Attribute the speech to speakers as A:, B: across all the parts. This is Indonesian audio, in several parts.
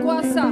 A: Kuasa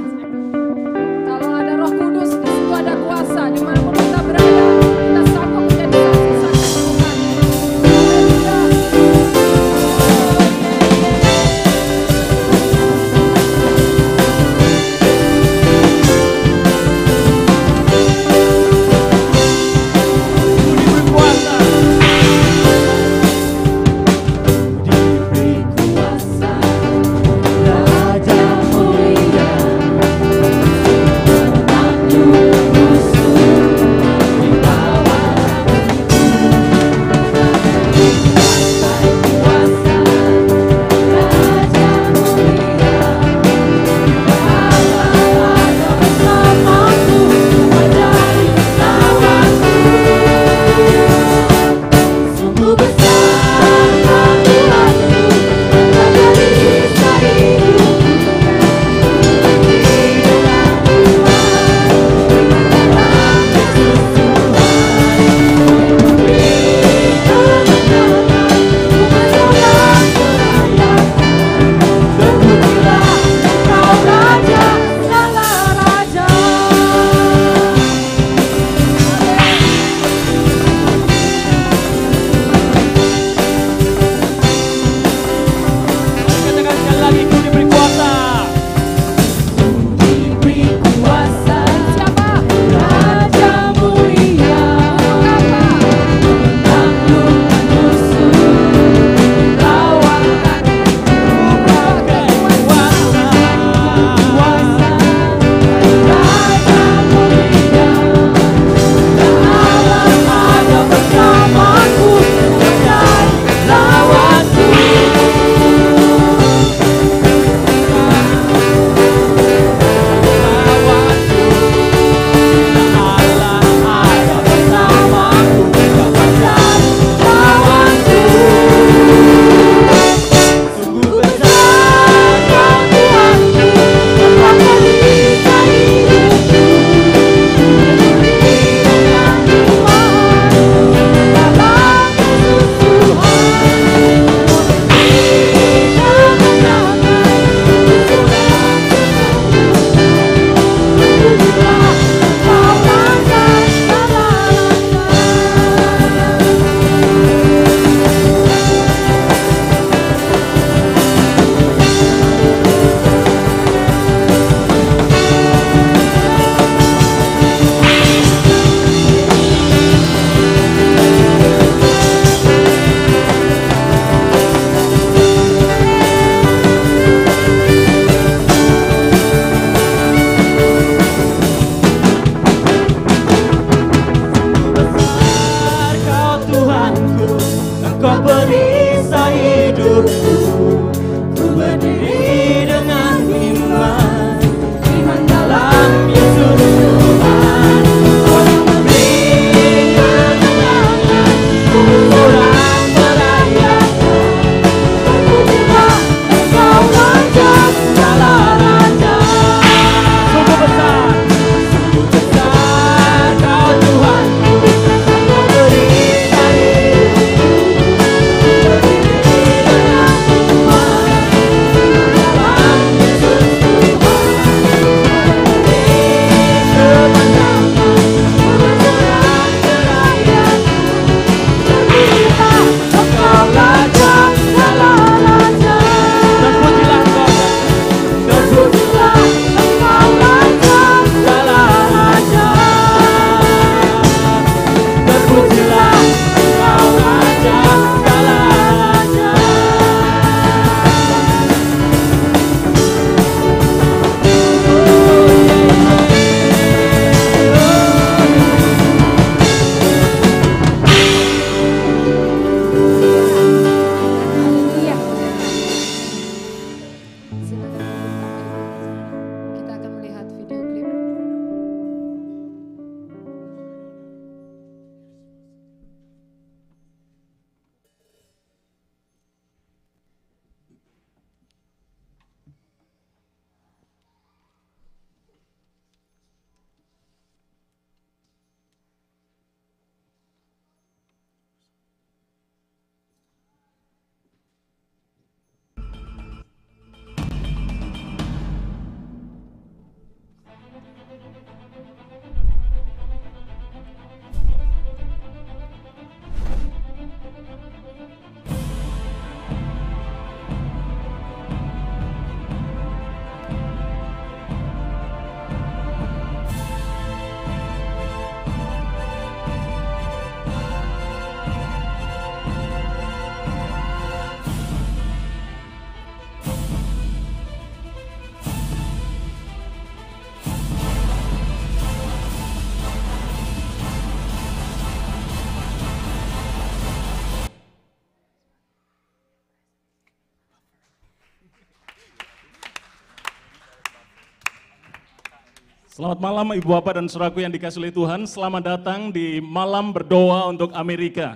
A: Selamat malam Ibu Bapak dan Saudaraku yang dikasihi oleh Tuhan. Selamat datang di Malam Berdoa untuk Amerika.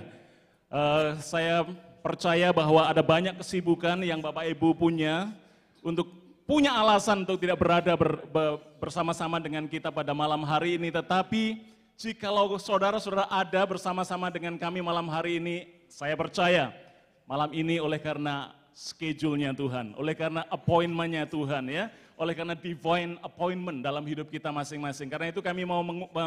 A: Saya percaya bahwa ada banyak kesibukan yang Bapak Ibu punya alasan untuk tidak berada bersama-sama dengan kita pada malam hari ini. Tetapi jikalau saudara-saudara ada bersama-sama dengan kami malam hari ini, saya percaya malam ini oleh karena schedule-nya Tuhan, oleh karena appointment-nya Tuhan ya, oleh karena divine appointment dalam hidup kita masing-masing. Karena itu kami mau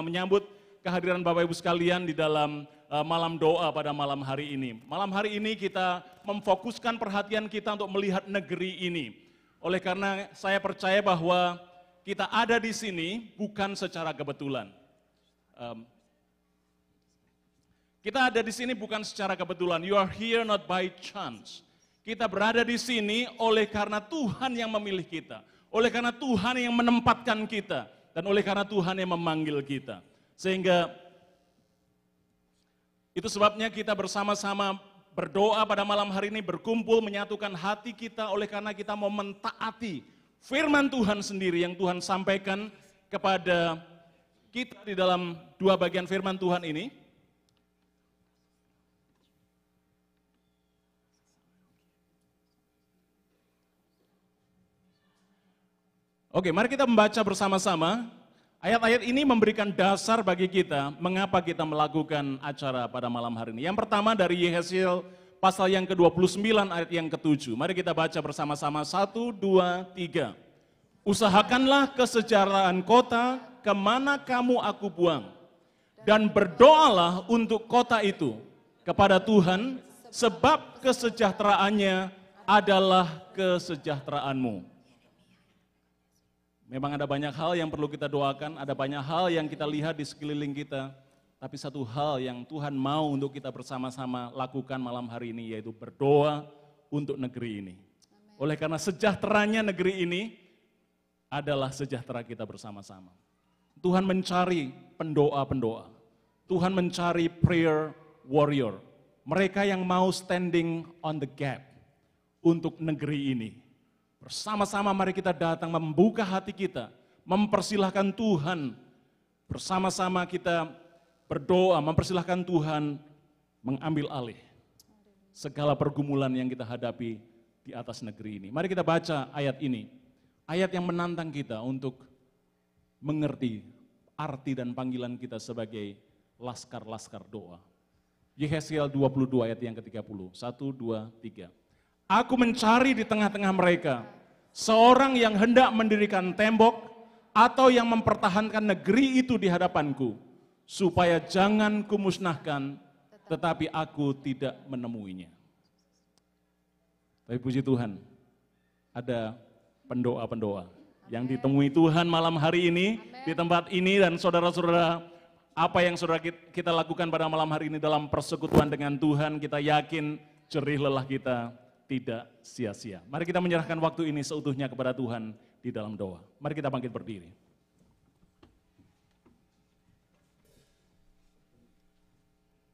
A: menyambut kehadiran Bapak Ibu sekalian di dalam malam doa pada malam hari ini. Malam hari ini kita memfokuskan perhatian kita untuk melihat negeri ini. Oleh karena saya percaya bahwa kita ada di sini bukan secara kebetulan. Kita ada di sini bukan secara kebetulan. You are here not by chance. Kita berada di sini oleh karena Tuhan yang memilih kita. Oleh karena Tuhan yang menempatkan kita. Dan oleh karena Tuhan yang memanggil kita. Sehingga itu sebabnya kita bersama-sama berdoa pada malam hari ini, berkumpul menyatukan hati kita oleh karena kita mau mentaati firman Tuhan sendiri yang Tuhan sampaikan kepada kita di dalam dua bagian firman Tuhan ini. Oke, mari kita membaca bersama-sama. Ayat-ayat ini memberikan dasar bagi kita mengapa kita melakukan acara pada malam hari ini. Yang pertama dari Yehezkiel pasal yang ke-29 ayat yang ke-7. Mari kita baca bersama-sama 1, 2, 3. Usahakanlah kesejahteraan kota kemana kamu aku buang. Dan berdoalah untuk kota itu kepada Tuhan sebab kesejahteraannya adalah kesejahteraanmu. Memang ada banyak hal yang perlu kita doakan, ada banyak hal yang kita lihat di sekeliling kita. Tapi satu hal yang Tuhan mau untuk kita bersama-sama lakukan malam hari ini, yaitu berdoa untuk negeri ini. Amen. Oleh karena sejahteranya negeri ini adalah sejahtera kita bersama-sama. Tuhan mencari pendoa-pendoa. Tuhan mencari prayer warrior. Mereka yang mau standing on the gap untuk negeri ini. Bersama-sama mari kita datang membuka hati kita, mempersilahkan Tuhan, bersama-sama kita berdoa, mempersilahkan Tuhan mengambil alih segala pergumulan yang kita hadapi di atas negeri ini. Mari kita baca ayat ini, ayat yang menantang kita untuk mengerti arti dan panggilan kita sebagai laskar-laskar doa. Yehezkiel 22 ayat yang ke-30, 1, 2, 3. Aku mencari di tengah-tengah mereka seorang yang hendak mendirikan tembok atau yang mempertahankan negeri itu di hadapanku, supaya jangan kumusnahkan, tetapi aku tidak menemuinya. Tapi puji Tuhan, ada pendoa-pendoa yang ditemui Tuhan malam hari ini, di tempat ini, dan saudara-saudara, apa yang saudara kita lakukan pada malam hari ini dalam persekutuan dengan Tuhan, kita yakin jerih lelah kita tidak sia-sia. Mari kita menyerahkan waktu ini seutuhnya kepada Tuhan di dalam doa. Mari kita bangkit berdiri.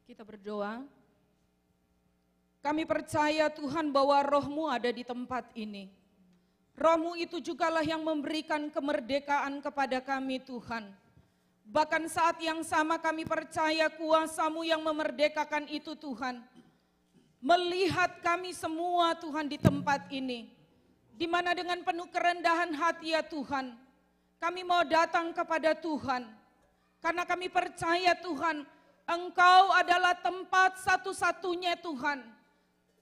B: Kita berdoa. Kami percaya Tuhan bahwa Roh-Mu ada di tempat ini. Roh-Mu itu jugalah yang memberikan kemerdekaan kepada kami Tuhan. Bahkan saat yang sama kami percaya kuasa-Mu yang memerdekakan itu Tuhan. Melihat kami semua Tuhan di tempat ini, di mana dengan penuh kerendahan hati ya Tuhan, kami mau datang kepada Tuhan, karena kami percaya Tuhan, Engkau adalah tempat satu-satunya Tuhan,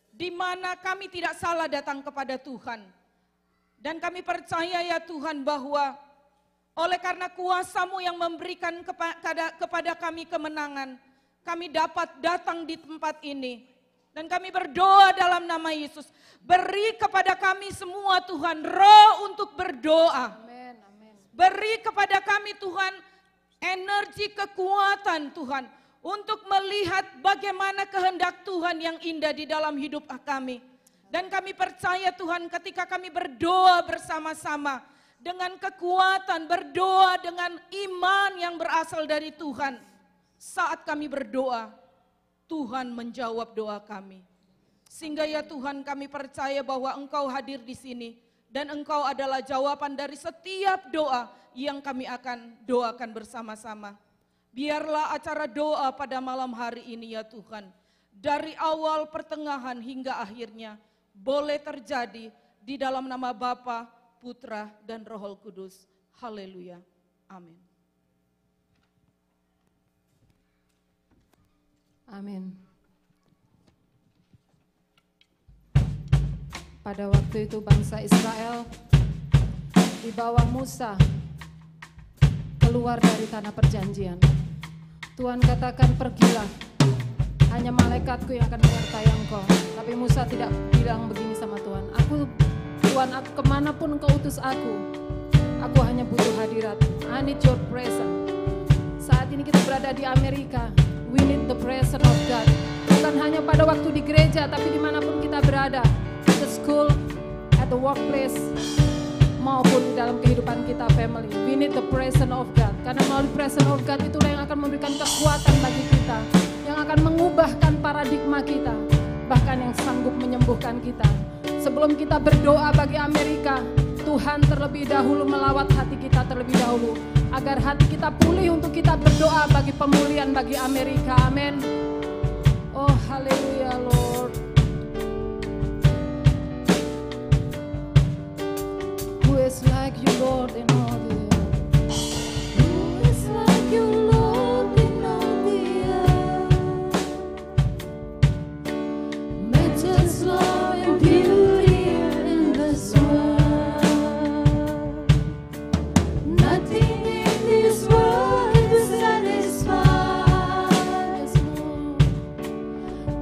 B: di mana kami tidak salah datang kepada Tuhan. Dan kami percaya ya Tuhan bahwa oleh karena kuasa-Mu yang memberikan kepada kami kemenangan, kami dapat datang di tempat ini. Dan kami berdoa dalam nama Yesus, beri kepada kami semua Tuhan roh untuk berdoa.
C: Amen, amen.
B: Beri kepada kami Tuhan energi kekuatan Tuhan untuk melihat bagaimana kehendak Tuhan yang indah di dalam hidup kami. Dan kami percaya Tuhan ketika kami berdoa bersama-sama dengan kekuatan, berdoa dengan iman yang berasal dari Tuhan. Saat kami berdoa, Tuhan menjawab doa kami. Sehingga ya Tuhan kami percaya bahwa Engkau hadir di sini Dan Engkau adalah jawaban dari setiap doa yang kami akan doakan bersama-sama. Biarlah acara doa pada malam hari ini ya Tuhan, dari awal, pertengahan hingga akhirnya boleh terjadi di dalam nama Bapa, Putra, dan Roh Kudus. Haleluya. Amin.
C: Amin. Pada waktu itu bangsa Israel di bawah Musa keluar dari tanah perjanjian. Tuhan katakan, pergilah, hanya malaikatku yang akan menyertai engkau. Tapi Musa tidak bilang begini sama Tuhan, Tuhan, aku kemanapun engkau utus aku hanya butuh hadirat. I need your presence. Saat ini kita berada di Amerika, we need the presence of God. Bukan hanya pada waktu di gereja, tapi dimanapun kita berada, at the school, at the workplace, maupun di dalam kehidupan kita family. We need the presence of God. Karena melalui presence of God itulah yang akan memberikan kekuatan bagi kita, yang akan mengubahkan paradigma kita, bahkan yang sanggup menyembuhkan kita. Sebelum kita berdoa bagi Amerika, Tuhan terlebih dahulu melawat hati kita terlebih dahulu, agar hati kita pulih untuk kita berdoa bagi pemulihan bagi Amerika. Amin. Oh haleluya Lord. Who is like you Lord in all the earth? Who is like you Lord in all the earth? Matchless love and beauty in this world. Nothing in this world can satisfy us, Lord.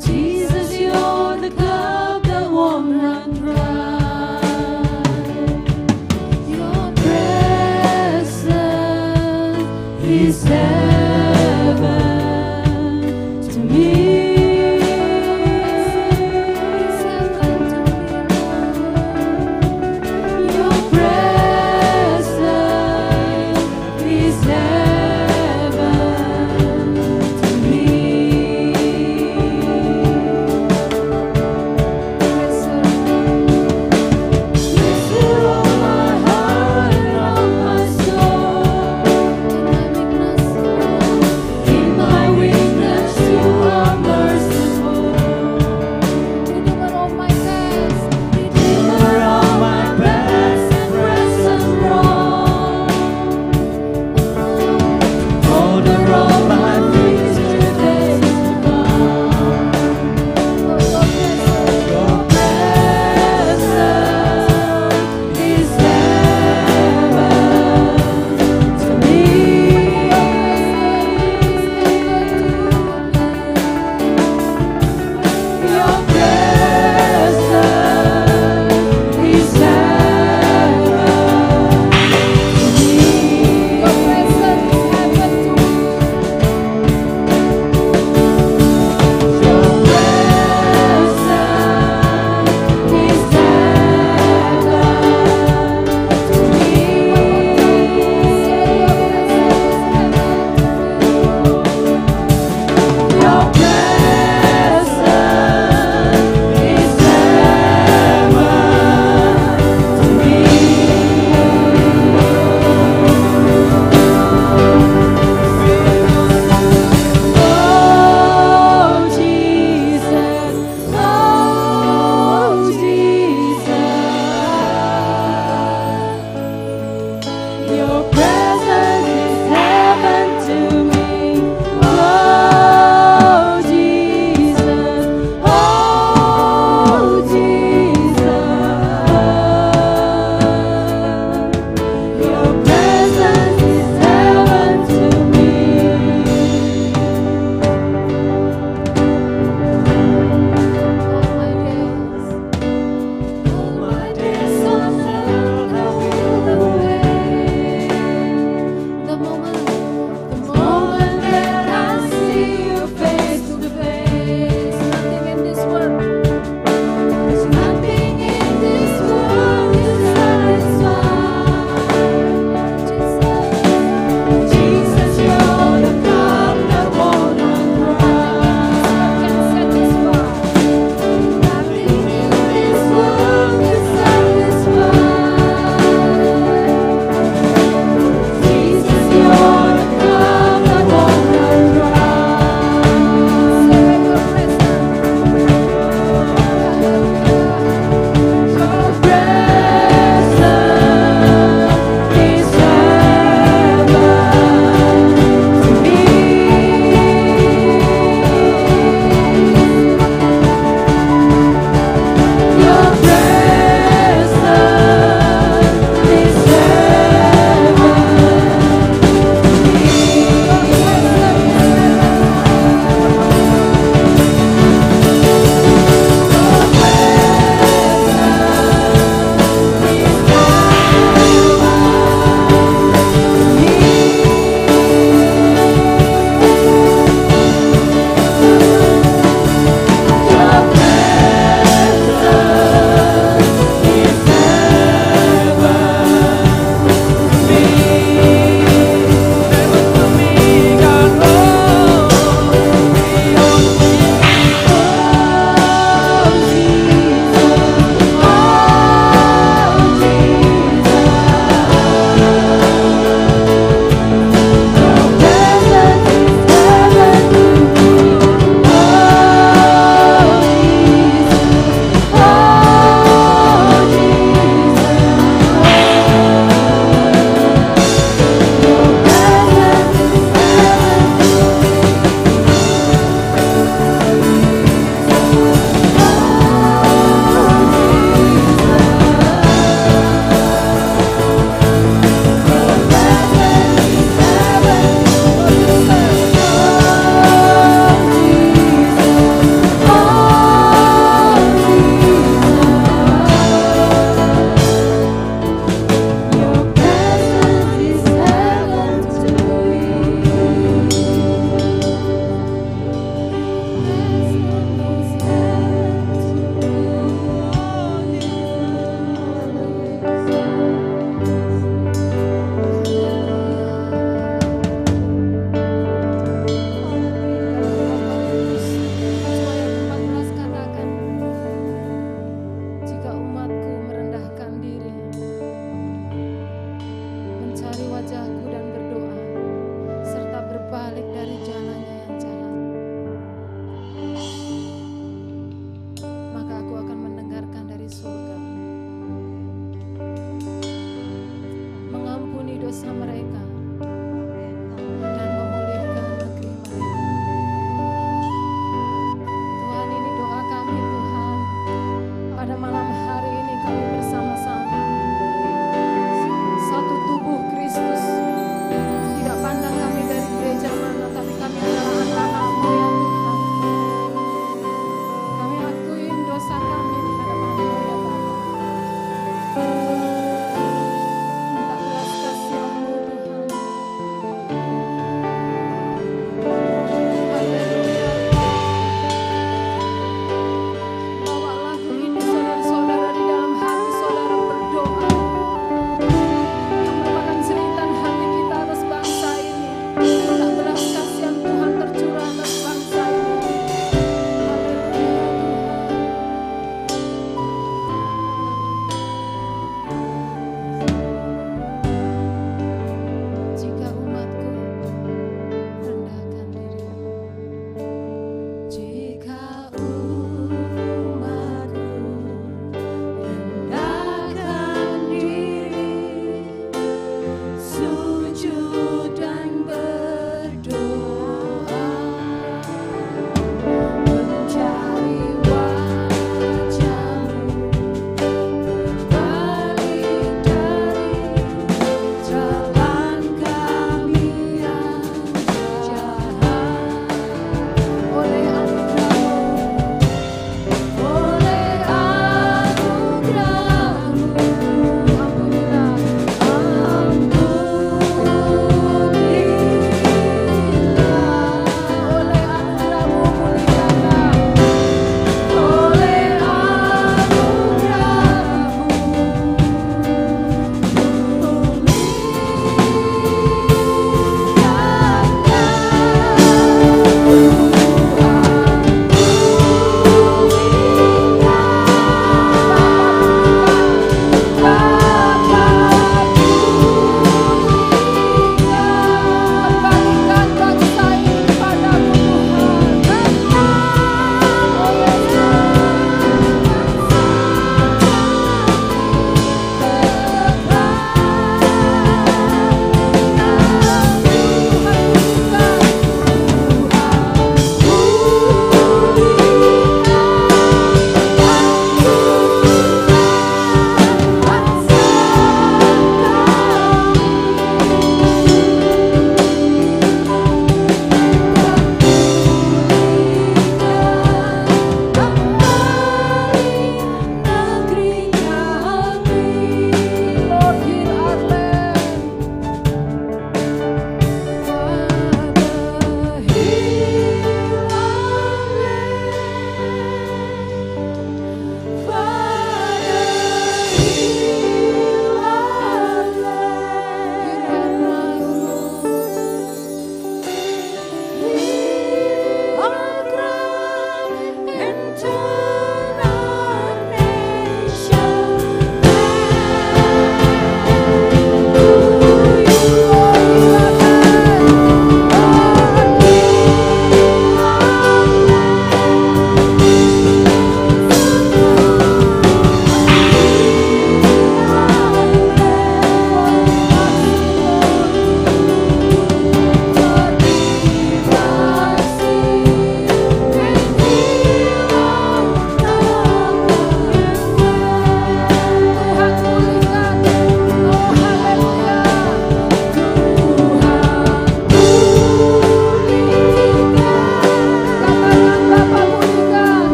C: Jesus, you're the cup that won't run dry. Your presence dosa mereka dan memulihkan negeri mereka. Tuhan, ini doa kami Tuhan. Pada malam hari ini kami bersama-sama satu tubuh Kristus. Tidak pandang kami dari gereja mana, tapi kami adalah anak-anak-Mu ya Tuhan. Kami akuin dosa kami di hadapan-Mu ya Bapa. Minta belas kasihan-Mu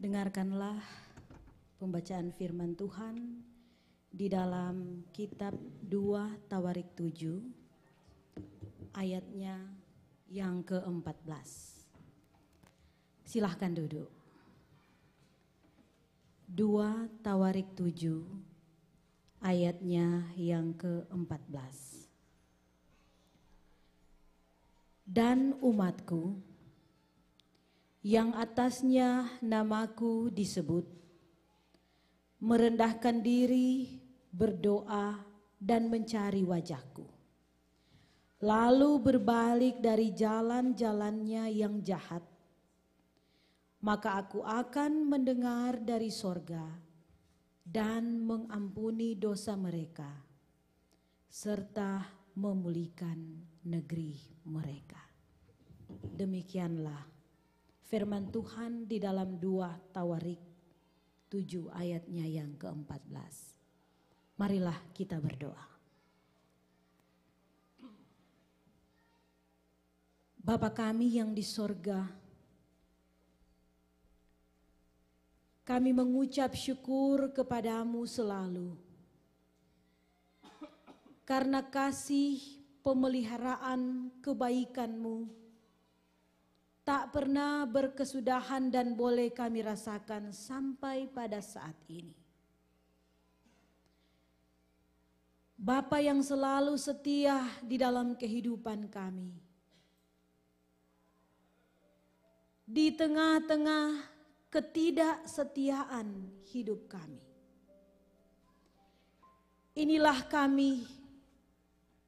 D: Dengarkanlah pembacaan firman Tuhan di dalam kitab 2 Tawarik 7 ayatnya yang ke-14. Silahkan duduk. 2 Tawarik 7 ayatnya yang ke-14. Dan umatku yang atasnya namaku disebut, merendahkan diri, berdoa, dan mencari wajahku, lalu berbalik dari jalan-jalannya yang jahat, maka aku akan mendengar dari sorga dan mengampuni dosa mereka, serta memulihkan negeri mereka. Demikianlah firman Tuhan di dalam 2 Tawarik 7 ayatnya yang ke-14. Marilah kita berdoa. Bapa kami yang di sorga, kami mengucap syukur kepadamu selalu karena kasih, pemeliharaan, kebaikanmu tak pernah berkesudahan dan boleh kami rasakan sampai pada saat ini. Bapa yang selalu setia di dalam kehidupan kami, di tengah-tengah ketidaksetiaan hidup kami, inilah kami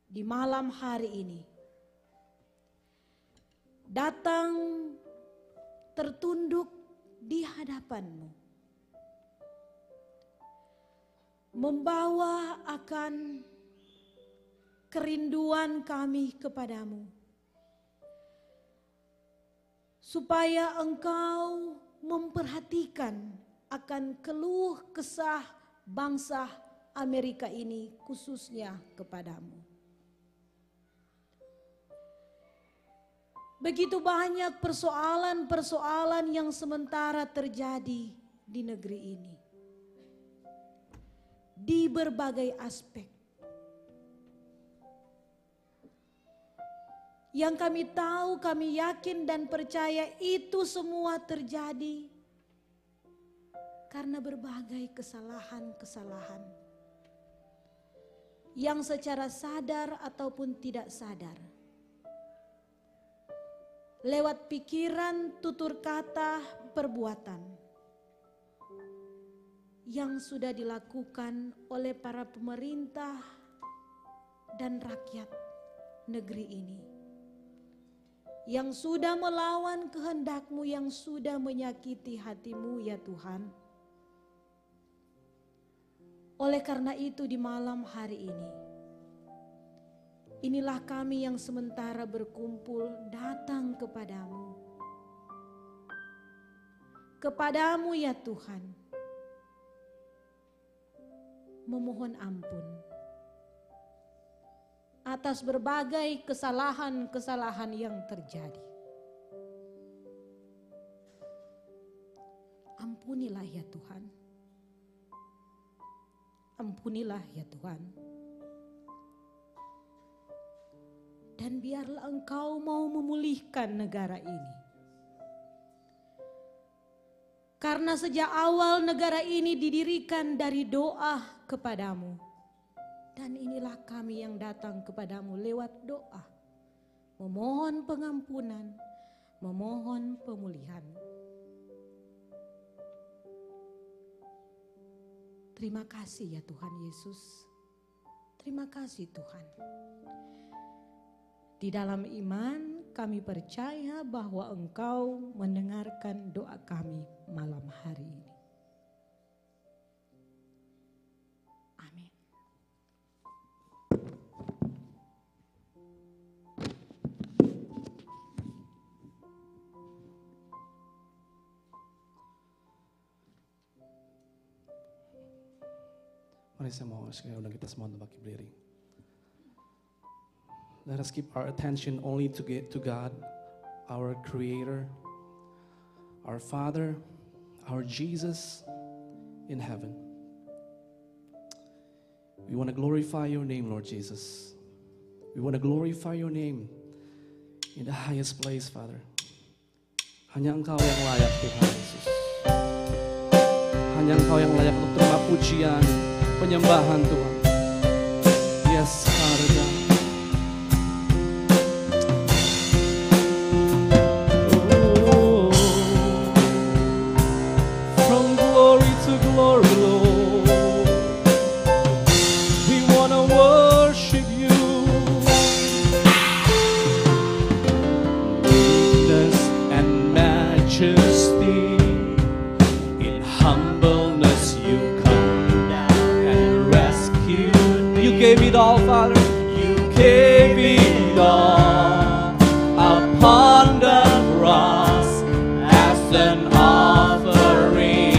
D: di malam hari ini datang tertunduk di hadapan-Mu, membawa akan kerinduan kami kepadamu, supaya Engkau memperhatikan akan keluh kesah bangsa Amerika ini, khususnya kepadamu. Begitu banyak persoalan-persoalan yang sementara terjadi di negeri ini, di berbagai aspek. Yang kami tahu, kami yakin dan percaya itu semua terjadi karena berbagai kesalahan-kesalahan yang secara sadar ataupun tidak sadar, lewat pikiran, tutur kata, perbuatan yang sudah dilakukan oleh para pemerintah dan rakyat negeri ini, yang sudah melawan kehendak-Mu, yang sudah menyakiti hati-Mu ya Tuhan. Oleh karena itu di malam hari ini, inilah kami yang sementara berkumpul datang kepadamu. Kepadamu ya Tuhan, memohon ampun atas berbagai kesalahan-kesalahan yang terjadi. Ampunilah ya Tuhan. Ampunilah ya Tuhan. Dan biarlah Engkau mau memulihkan negara ini. Karena sejak awal negara ini didirikan dari doa kepadamu. Dan inilah kami yang datang kepadamu lewat doa. Memohon pengampunan, memohon pemulihan. Terima kasih ya Tuhan Yesus. Terima kasih Tuhan. Di dalam iman kami percaya bahwa Engkau mendengarkan doa kami malam hari ini. Amin.
E: Mari saya mau sekali undang kita semua untuk bangkit berdiri. Let us keep our attention only to God, our Creator, our Father, our Jesus in heaven. We want to glorify your name, Lord Jesus. We want to glorify your name in the highest place, Father. Hanya Engkau yang layak, Tuhan Yesus. Hanya Engkau yang layak untuk terima pujian, penyembahan, Tuhan. Yes, Father God. Oh, from glory to glory, Lord, we want to worship you. Meekness and majesty, in humbleness you come down and rescue me. You gave it all, Father. You gave it all upon the cross as an offering.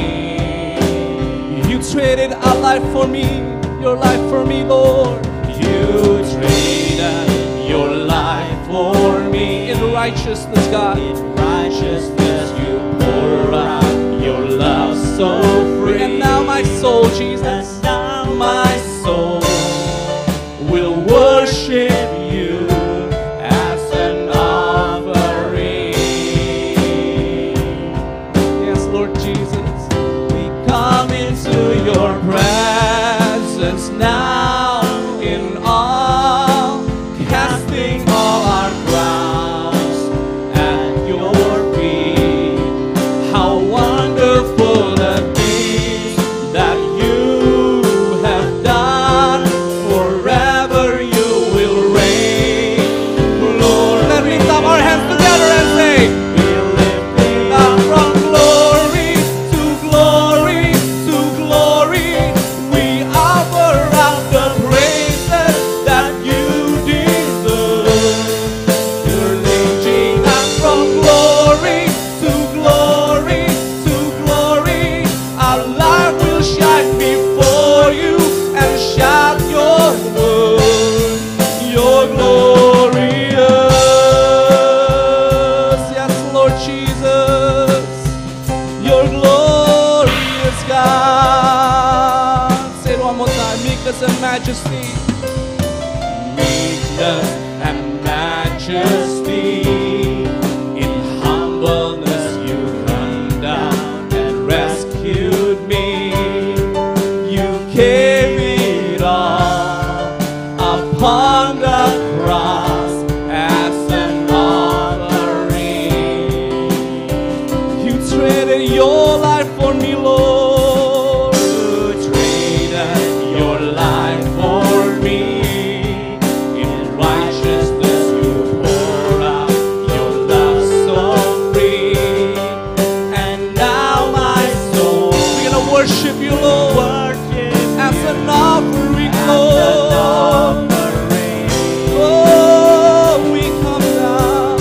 E: You traded a life for me, your life for me, Lord. You traded your life for me. In righteousness, God. In righteousness you pour out your love so free. And now my soul, Jesus. And now my soul will worship you as an offering. Yes, Lord Jesus. We come into your presence now in awe, casting all our crowns at your feet. How wonderful the things that you have done. Forever you will reign, Lord. Let's lift up our hands together and say, we lift it up from glory to glory to glory. We offer out the praises that you deserve. You're lifting us from glory to glory to glory. Our light will shine before you and shout your word. You're glorious. Yes, Lord Jesus. You're glorious, God. Say it one more time. Meekness and majesty. Meekness and majesty. In humbleness you come down and rescued me. You gave it all upon the cross as an offering. You traded your life for me, Lord. You traded your life for me. In righteousness you pour out your love so free. And now my soul, we're gonna worship you, Lord, as an offering, Lord. Oh, we come down,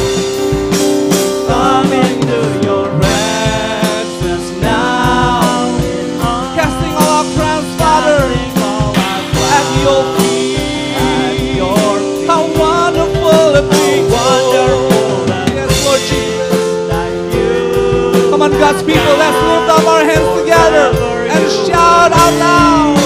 E: come into your presence now, casting all our crowns, Father, at your feet. How wonderful it is, yes, Lord Jesus. Come on, God's people, let's lift up our hands together and shout out loud.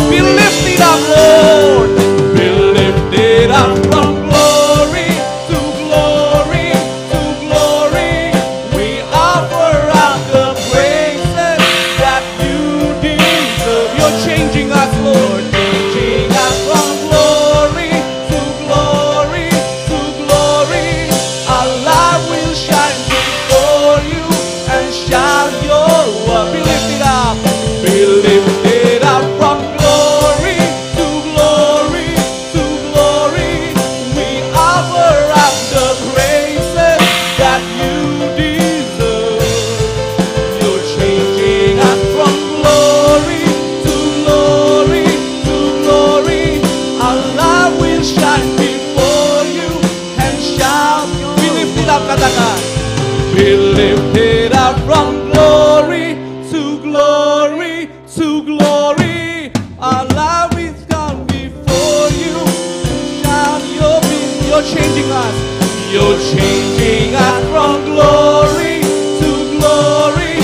E: Be lifted up, Lord. Be lifted up from glory to glory to glory. We offer out the praises that you deserve. You're changing us, Lord. Changing us from glory to glory to glory. Our light will shine before you and shout your word. Be lifted up. Be lifted up from glory to glory to glory. We offer up the praises that you deserve. You're changing us from glory to glory to glory. Our light will shine before you and shout. Be lifted up, katakan. Be lifted up from glory to glory to glory. Our life is gone before you. Shout you're changing us. You're changing us from glory to glory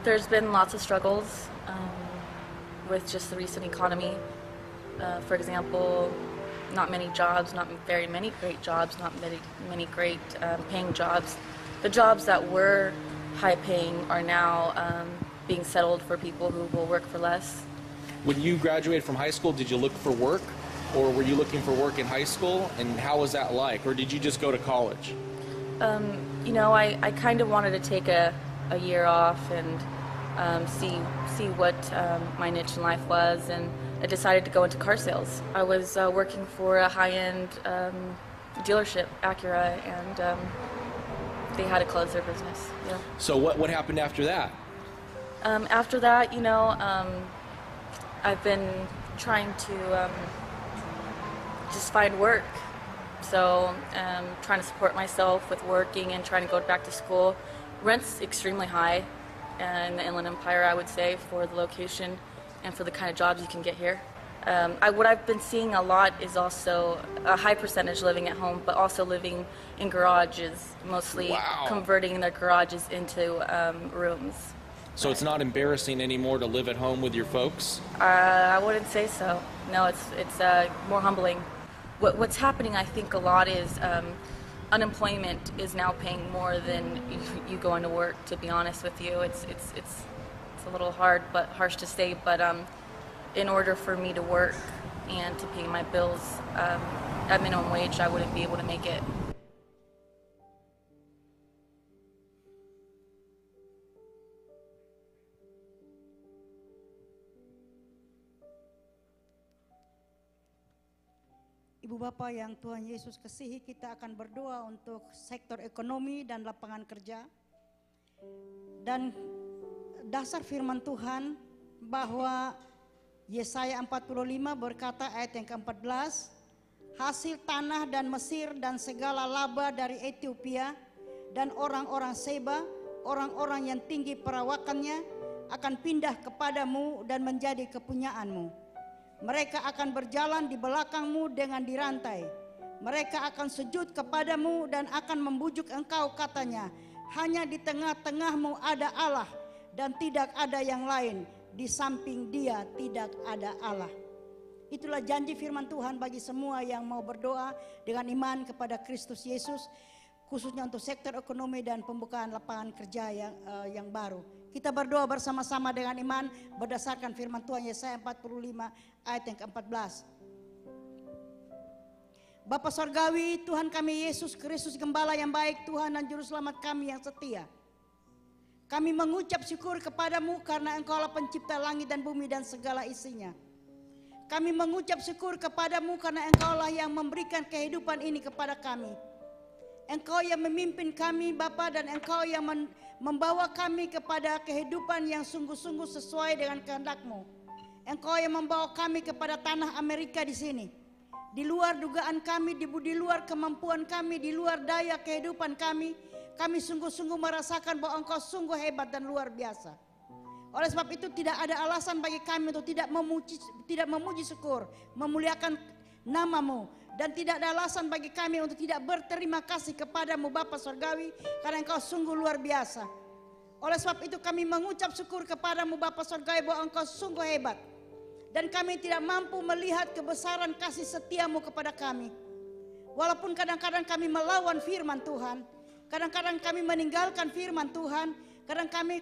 F: there's been lots of struggles with just the recent economy. For example, not many jobs, not very many great jobs, not many great paying jobs. The jobs that were high paying are now being settled for people who will work for less.
G: When you graduated from high school, did you look for work? Or were you looking for work in high school? And how was that like? Or did you just go to college?
F: You know, I kind of wanted to take a year off and see what my niche in life was, and I decided to go into car sales. I was working for a high-end dealership, Acura, and they had to close their business. Yeah.
G: So what happened after that?
F: After that, you know, I've been trying to just find work. So trying to support myself with working and trying to go back to school. Rent's extremely high in the Inland Empire, I would say, for the location and for the kind of jobs you can get here. What I've been seeing a lot is also a high percentage living at home, but also living in garages, mostly converting their garages into rooms.
G: So it's not embarrassing anymore to live at home with your folks?
F: I wouldn't say so. No, it's more humbling. What's happening, I think, a lot is unemployment is now paying more than you going to work. To be honest with you, it's a little hard, but harsh to say. But in order for me to work and to pay my bills at minimum wage, I wouldn't be able to make it.
H: Ibu Bapak yang Tuhan Yesus kasihi, kita akan berdoa untuk sektor ekonomi dan lapangan kerja. Dan dasar firman Tuhan bahwa Yesaya 45 berkata ayat yang ke-14, hasil tanah dan Mesir dan segala laba dari Ethiopia dan orang-orang Seba, orang-orang yang tinggi perawakannya akan pindah kepadamu dan menjadi kepunyaanmu. Mereka akan berjalan di belakangmu dengan dirantai. Mereka akan sujud kepadamu dan akan membujuk engkau, katanya, hanya di tengah-tengahmu ada Allah dan tidak ada yang lain. Di samping Dia tidak ada Allah. Itulah janji firman Tuhan bagi semua yang mau berdoa dengan iman kepada Kristus Yesus, khususnya untuk sektor ekonomi dan pembukaan lapangan kerja yang baru. Kita berdoa bersama-sama dengan iman berdasarkan firman Tuhan Yesaya 45 ayat yang ke-14. Bapa Sorgawi, Tuhan kami Yesus Kristus, Gembala yang baik, Tuhan dan Juru Selamat kami yang setia. Kami mengucap syukur kepadamu karena Engkaulah pencipta langit dan bumi dan segala isinya. Kami mengucap syukur kepadamu karena Engkaulah yang memberikan kehidupan ini kepada kami. Engkau yang memimpin kami Bapa, dan Engkau yang membawa kami kepada kehidupan yang sungguh-sungguh sesuai dengan kehendak-Mu. Engkau yang membawa kami kepada tanah Amerika di sini. Di luar dugaan kami, di luar kemampuan kami, di luar daya kehidupan kami sungguh-sungguh merasakan bahwa Engkau sungguh hebat dan luar biasa. Oleh sebab itu tidak ada alasan bagi kami untuk tidak memuji syukur, memuliakan nama-Mu. Dan tidak ada alasan bagi kami untuk tidak berterima kasih kepadamu Bapa Surgawi, karena Engkau sungguh luar biasa. Oleh sebab itu kami mengucap syukur kepadamu Bapa Surgawi bahwa Engkau sungguh hebat. Dan kami tidak mampu melihat kebesaran kasih setiamu kepada kami. Walaupun kadang-kadang kami melawan firman Tuhan, kadang-kadang kami meninggalkan firman Tuhan,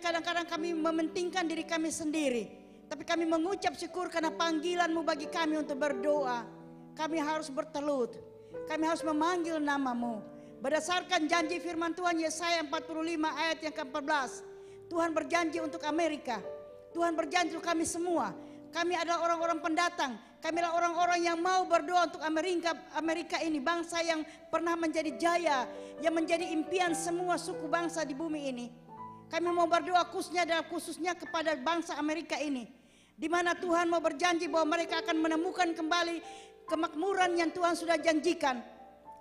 H: kadang-kadang kami mementingkan diri kami sendiri. Tapi kami mengucap syukur karena panggilanmu bagi kami untuk berdoa. Kami harus bertelut, kami harus memanggil nama-Mu. Berdasarkan janji firman Tuhan Yesaya 45 ayat yang ke-14. Tuhan berjanji untuk Amerika, Tuhan berjanji untuk kami semua. Kami adalah orang-orang pendatang, kami adalah orang-orang yang mau berdoa untuk Amerika ini. Bangsa yang pernah menjadi jaya, yang menjadi impian semua suku bangsa di bumi ini. Kami mau berdoa khususnya kepada bangsa Amerika ini, di mana Tuhan mau berjanji bahwa mereka akan menemukan kembali kemakmuran yang Tuhan sudah janjikan.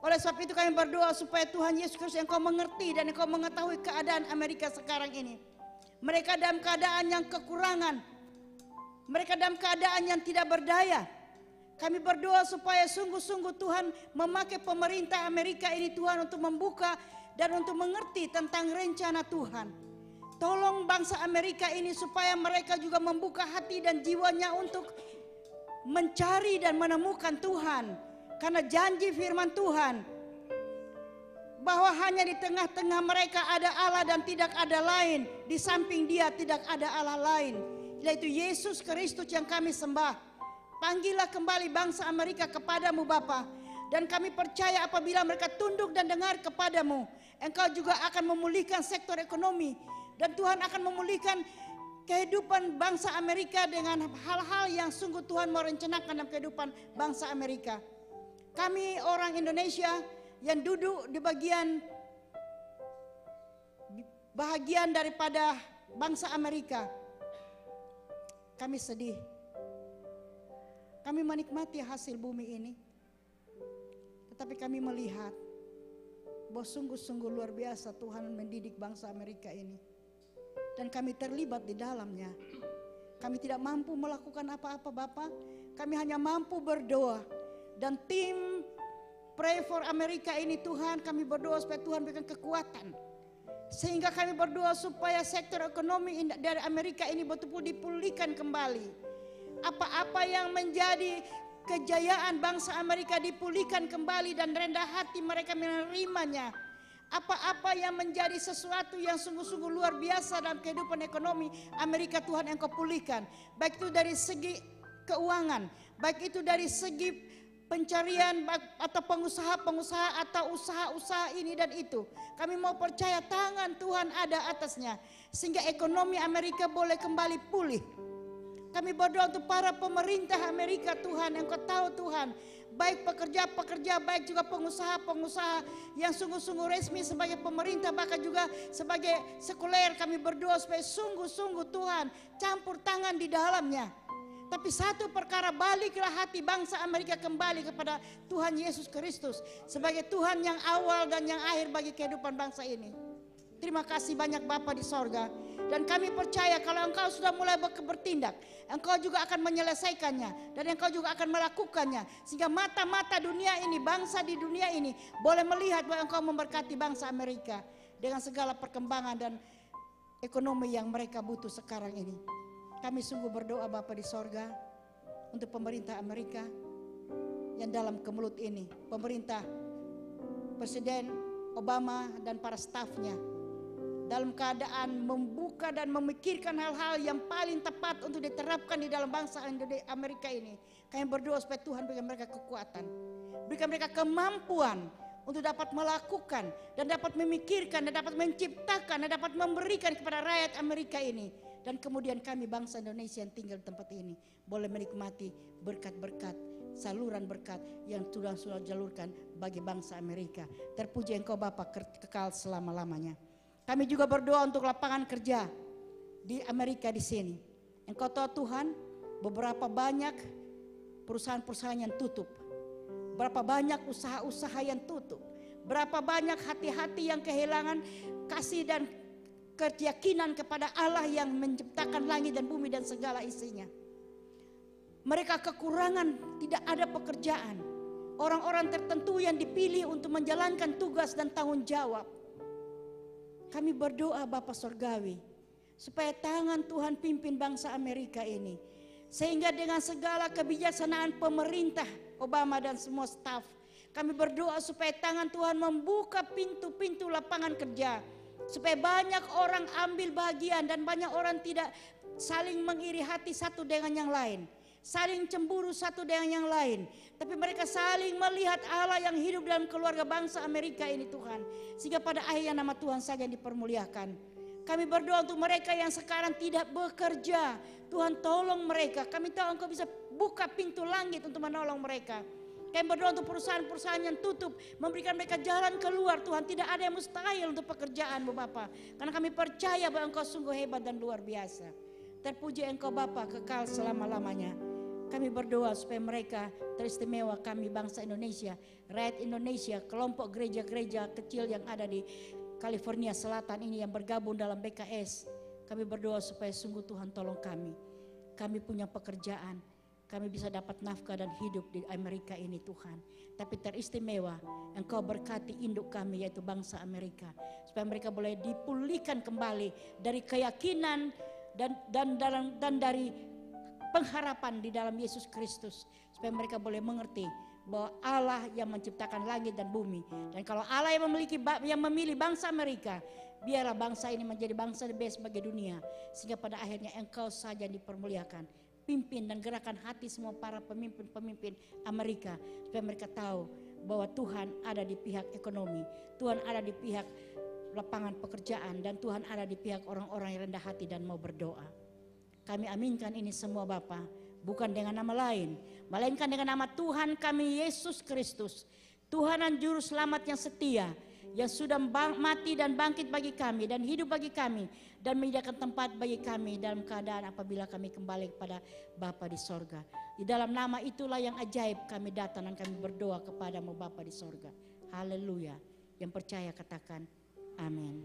H: Oleh sebab itu kami berdoa supaya Tuhan Yesus Kristus Engkau mengerti dan Engkau mengetahui keadaan Amerika sekarang ini. Mereka dalam keadaan yang kekurangan, mereka dalam keadaan yang tidak berdaya. Kami berdoa supaya sungguh-sungguh Tuhan memakai pemerintah Amerika ini Tuhan untuk membuka dan untuk mengerti tentang rencana Tuhan. Tolong bangsa Amerika ini supaya mereka juga membuka hati dan jiwanya untuk mencari dan menemukan Tuhan. Karena janji firman Tuhan bahwa hanya di tengah-tengah mereka ada Allah dan tidak ada lain. Di samping Dia tidak ada Allah lain, yaitu Yesus Kristus yang kami sembah. Panggillah kembali bangsa Amerika kepadamu Bapa. Dan kami percaya apabila mereka tunduk dan dengar kepadamu, Engkau juga akan memulihkan sektor ekonomi. Dan Tuhan akan memulihkan kehidupan bangsa Amerika dengan hal-hal yang sungguh Tuhan mau rencanakan dalam kehidupan bangsa Amerika. Kami orang Indonesia yang duduk di bahagian daripada bangsa Amerika, kami sedih. Kami menikmati hasil bumi ini, tetapi kami melihat bahwa sungguh-sungguh luar biasa Tuhan mendidik bangsa Amerika ini. Dan kami terlibat di dalamnya. Kami tidak mampu melakukan apa-apa Bapa. Kami hanya mampu berdoa. Dan tim Pray for Amerika ini Tuhan, kami berdoa supaya Tuhan berikan kekuatan. Sehingga kami berdoa supaya sektor ekonomi dari Amerika ini betul-betul dipulihkan kembali. Apa-apa yang menjadi kejayaan bangsa Amerika dipulihkan kembali dan rendah hati mereka menerimanya. Apa-apa yang menjadi sesuatu yang sungguh-sungguh luar biasa dalam kehidupan ekonomi Amerika Tuhan Engkau pulihkan. Baik itu dari segi keuangan, baik itu dari segi pencarian atau pengusaha-pengusaha atau usaha-usaha ini dan itu. Kami mau percaya tangan Tuhan ada atasnya sehingga ekonomi Amerika boleh kembali pulih. Kami berdoa untuk para pemerintah Amerika Tuhan, Engkau tahu Tuhan, baik pekerja-pekerja, baik juga pengusaha-pengusaha yang sungguh-sungguh resmi sebagai pemerintah, bahkan juga sebagai sekuler. Kami berdoa supaya sungguh-sungguh Tuhan campur tangan di dalamnya. Tapi satu perkara, baliklah hati bangsa Amerika kembali kepada Tuhan Yesus Kristus sebagai Tuhan yang awal dan yang akhir bagi kehidupan bangsa ini. Terima kasih banyak Bapa di sorga. Dan kami percaya kalau Engkau sudah mulai bertindak, Engkau juga akan menyelesaikannya. Dan Engkau juga akan melakukannya. Sehingga mata-mata dunia ini, bangsa di dunia ini boleh melihat bahwa Engkau memberkati bangsa Amerika dengan segala perkembangan dan ekonomi yang mereka butuh sekarang ini. Kami sungguh berdoa Bapa di sorga untuk pemerintah Amerika yang dalam kemelut ini. Pemerintah Presiden Obama dan para stafnya dalam keadaan membuka dan memikirkan hal-hal yang paling tepat untuk diterapkan di dalam bangsa Amerika ini. Kami berdoa supaya Tuhan berikan mereka kekuatan, berikan mereka kemampuan untuk dapat melakukan dan dapat memikirkan dan dapat menciptakan dan dapat memberikan kepada rakyat Amerika ini. Dan kemudian kami bangsa Indonesia yang tinggal di tempat ini boleh menikmati berkat-berkat, saluran berkat yang sudah jalurkan bagi bangsa Amerika. Terpuji Engkau Bapa kekal selama-lamanya. Kami juga berdoa untuk lapangan kerja di Amerika di sini. Engkau tahu Tuhan, beberapa banyak perusahaan-perusahaan yang tutup. Berapa banyak usaha-usaha yang tutup. Berapa banyak hati-hati yang kehilangan kasih dan keyakinan kepada Allah yang menciptakan langit dan bumi dan segala isinya. Mereka kekurangan, tidak ada pekerjaan. Orang-orang tertentu yang dipilih untuk menjalankan tugas dan tanggung jawab. Kami berdoa Bapa Surgawi supaya tangan Tuhan pimpin bangsa Amerika ini. Sehingga dengan segala kebijaksanaan pemerintah Obama dan semua staf, kami berdoa supaya tangan Tuhan membuka pintu-pintu lapangan kerja. Supaya banyak orang ambil bagian dan banyak orang tidak saling mengiri hati satu dengan yang lain. Saling cemburu satu dengan yang lain. Tapi mereka saling melihat Allah yang hidup dalam keluarga bangsa Amerika ini Tuhan. Sehingga pada akhirnya nama Tuhan saja yang dipermuliakan. Kami berdoa untuk mereka yang sekarang tidak bekerja. Tuhan tolong mereka. Kami tahu Engkau bisa buka pintu langit untuk menolong mereka. Kami berdoa untuk perusahaan-perusahaan yang tutup. Memberikan mereka jalan keluar Tuhan. Tidak ada yang mustahil untuk pekerjaan-Mu Bapa. Karena kami percaya bahwa Engkau sungguh hebat dan luar biasa. Terpuji Engkau Bapa kekal selama-lamanya. Kami berdoa supaya mereka teristimewa kami bangsa Indonesia, rakyat Indonesia, kelompok gereja-gereja kecil yang ada di California Selatan ini yang bergabung dalam BKS. Kami berdoa supaya sungguh Tuhan tolong kami. Kami punya pekerjaan, kami bisa dapat nafkah dan hidup di Amerika ini Tuhan. Tapi teristimewa Engkau berkati induk kami yaitu bangsa Amerika. Supaya mereka boleh dipulihkan kembali dari keyakinan dan dari pengharapan di dalam Yesus Kristus. Supaya mereka boleh mengerti bahwa Allah yang menciptakan langit dan bumi. Dan kalau Allah yang memilih bangsa Amerika, biarlah bangsa ini menjadi bangsa the best bagi dunia. Sehingga pada akhirnya Engkau saja dipermuliakan. Pimpin dan gerakan hati semua para pemimpin Amerika. Supaya mereka tahu bahwa Tuhan ada di pihak ekonomi. Tuhan ada di pihak lapangan pekerjaan. Dan Tuhan ada di pihak orang-orang yang rendah hati dan mau berdoa. Kami aminkan ini semua Bapa. Bukan dengan nama lain. Melainkan dengan nama Tuhan kami Yesus Kristus. Tuhan dan Juru Selamat yang setia. Yang sudah mati dan bangkit bagi kami dan hidup bagi kami dan menyediakan tempat bagi kami dalam keadaan apabila kami kembali kepada Bapa di sorga. Di dalam nama itulah yang ajaib kami datang dan kami berdoa kepadamu Bapa di sorga. Haleluya. Yang percaya katakan amin.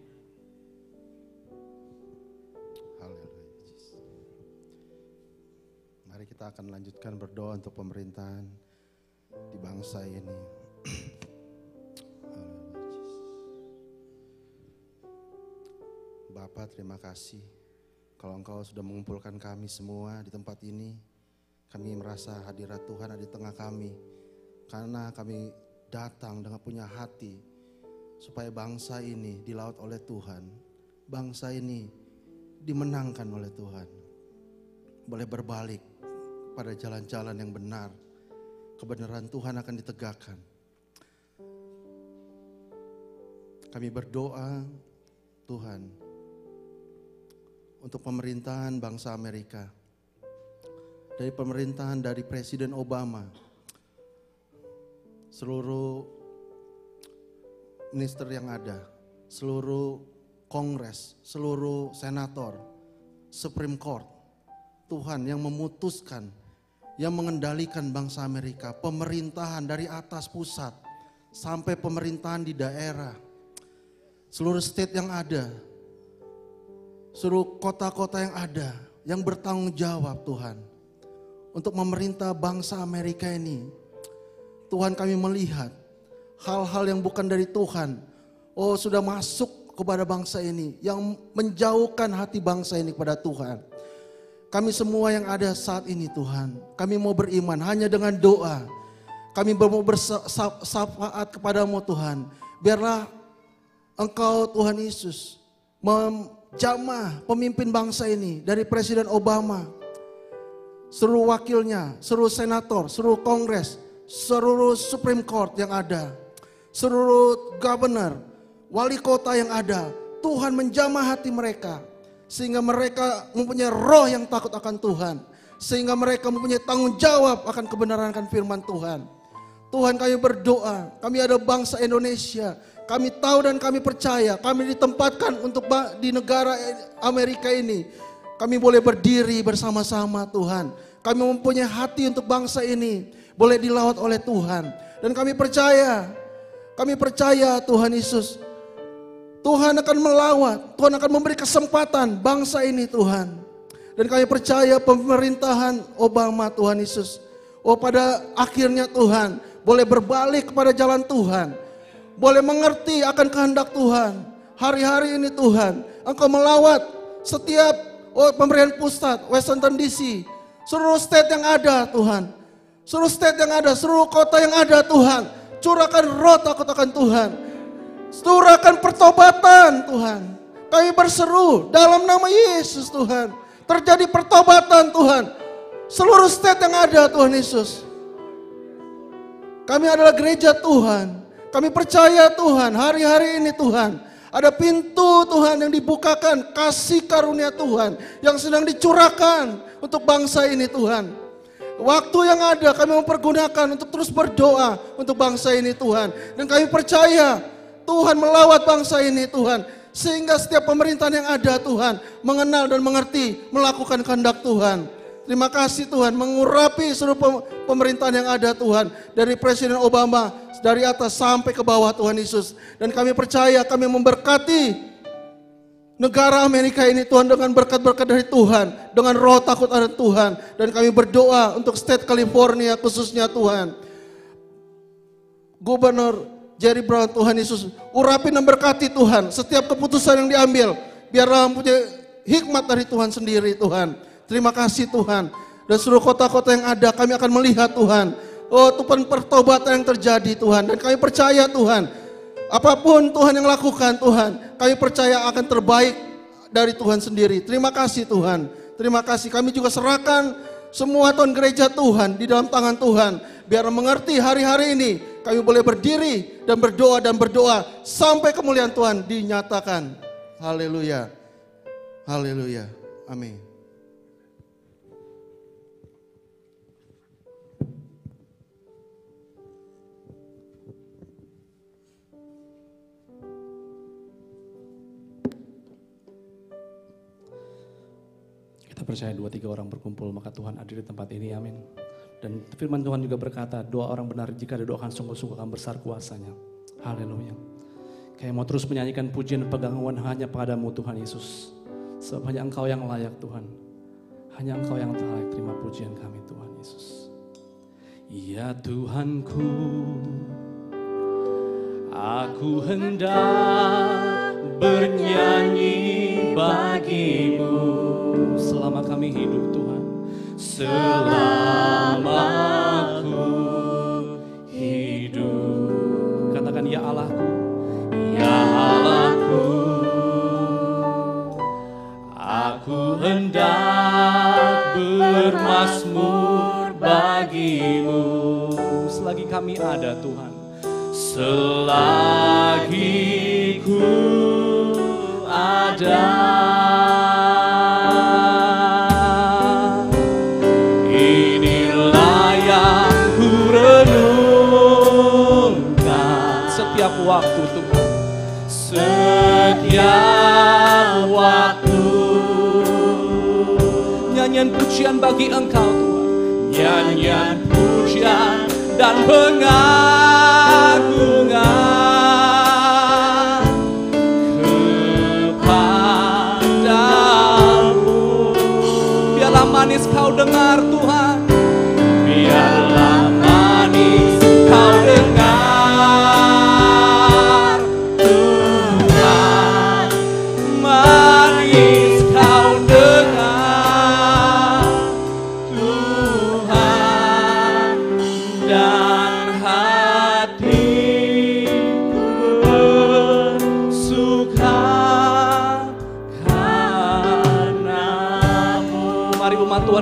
I: Haleluya. Mari kita akan lanjutkan berdoa untuk pemerintahan di bangsa ini. Bapak, terima kasih kalau Engkau sudah mengumpulkan kami semua di tempat ini. Kami merasa hadirat Tuhan ada di tengah kami. Karena kami datang dengan punya hati supaya bangsa ini dilaut oleh Tuhan. Bangsa ini dimenangkan oleh Tuhan. Boleh berbalik pada jalan-jalan yang benar. Kebenaran Tuhan akan ditegakkan. Kami berdoa Tuhan untuk pemerintahan bangsa Amerika. Dari pemerintahan dari Presiden Obama, seluruh minister yang ada, seluruh kongres, seluruh senator, Supreme Court, Tuhan yang memutuskan, yang mengendalikan bangsa Amerika, pemerintahan dari atas pusat sampai pemerintahan di daerah, seluruh state yang ada, seluruh kota-kota yang ada, yang bertanggung jawab Tuhan untuk memerintah bangsa Amerika ini. Tuhan, kami melihat hal-hal yang bukan dari Tuhan, sudah masuk kepada bangsa ini, yang menjauhkan hati bangsa ini kepada Tuhan. Kami semua yang ada saat ini Tuhan, kami mau beriman hanya dengan doa. Kami mau bersafaat kepadamu Tuhan. Biarlah Engkau Tuhan Yesus jamah pemimpin bangsa ini dari Presiden Obama, seluruh wakilnya, seluruh senator, seluruh kongres, seluruh Supreme Court yang ada, seluruh governor, wali kota yang ada. Tuhan menjamah hati mereka sehingga mereka mempunyai roh yang takut akan Tuhan, sehingga mereka mempunyai tanggung jawab akan kebenaran akan firman Tuhan. Tuhan, kami berdoa, kami ada bangsa Indonesia. Kami tahu dan kami percaya, kami ditempatkan untuk di negara Amerika ini. Kami boleh berdiri bersama-sama Tuhan. Kami mempunyai hati untuk bangsa ini, boleh dilawat oleh Tuhan. Dan kami percaya Tuhan Yesus, Tuhan akan melawat, Tuhan akan memberi kesempatan bangsa ini Tuhan. Dan kami percaya pemerintahan Obama Tuhan Yesus, pada akhirnya Tuhan boleh berbalik kepada jalan Tuhan. Boleh mengerti akan kehendak Tuhan. Hari-hari ini Tuhan, Engkau melawat setiap pemerintahan pusat, Washington DC, seluruh state yang ada Tuhan. Seluruh state yang ada, seluruh kota yang ada Tuhan. Curahkan roh takut akan Tuhan. Curahkan pertobatan Tuhan. Kami berseru dalam nama Yesus Tuhan. Terjadi pertobatan Tuhan. Seluruh state yang ada Tuhan Yesus. Kami adalah gereja Tuhan. Kami percaya Tuhan, hari-hari ini Tuhan, ada pintu Tuhan yang dibukakan, kasih karunia Tuhan yang sedang dicurahkan untuk bangsa ini Tuhan. Waktu yang ada kami mempergunakan untuk terus berdoa untuk bangsa ini Tuhan. Dan kami percaya Tuhan melawat bangsa ini Tuhan. Sehingga setiap pemerintahan yang ada Tuhan mengenal dan mengerti, melakukan kehendak Tuhan. Terima kasih Tuhan, mengurapi seluruh pemerintahan yang ada Tuhan. Dari Presiden Obama, dari atas sampai ke bawah Tuhan Yesus. Dan kami percaya, kami memberkati negara Amerika ini Tuhan dengan berkat-berkat dari Tuhan, dengan roh takut akan Tuhan. Dan kami berdoa untuk state California khususnya Tuhan. Gubernur Jerry Brown, Tuhan Yesus, urapi dan berkati Tuhan setiap keputusan yang diambil, biarlah mempunyai hikmat dari Tuhan sendiri Tuhan. Terima kasih Tuhan. Dan seluruh kota-kota yang ada kami akan melihat Tuhan, oh Tuhan, pertobatan yang terjadi Tuhan. Dan kami percaya Tuhan, apapun Tuhan yang lakukan Tuhan, kami percaya akan terbaik dari Tuhan sendiri. Terima kasih Tuhan. Terima kasih. Kami juga serahkan semua Tuhan gereja Tuhan di dalam tangan Tuhan. Biar mengerti hari-hari ini kami boleh berdiri dan berdoa sampai kemuliaan Tuhan dinyatakan. Haleluya. Haleluya. Amin.
J: Kita percaya 2-3 orang berkumpul maka Tuhan ada di tempat ini, amin. Dan firman Tuhan juga berkata, doa orang benar jika didoakan sungguh-sungguh akan besar kuasanya. Haleluya. Kayak mau terus menyanyikan pujian pegangan hanya padamu Tuhan Yesus. Sebab hanya Engkau yang layak Tuhan. Hanya Engkau yang layak terima pujian kami Tuhan Yesus. Ya Tuhanku, aku hendak bernyanyi bagimu selama kami hidup Tuhan. Selama aku hidup. Katakan ya Allahku, ya Allahku, aku hendak bermazmur bagimu. Selagi kami ada Tuhan, selagi ku ada. Setiap waktu Tuhan, setiap waktu nyanyian pujian bagi Engkau Tuhan, nyanyian pujian dan pengagungan kepadamu. Biarlah manis Kau dengar Tuhan, biarlah manis Kau dengar.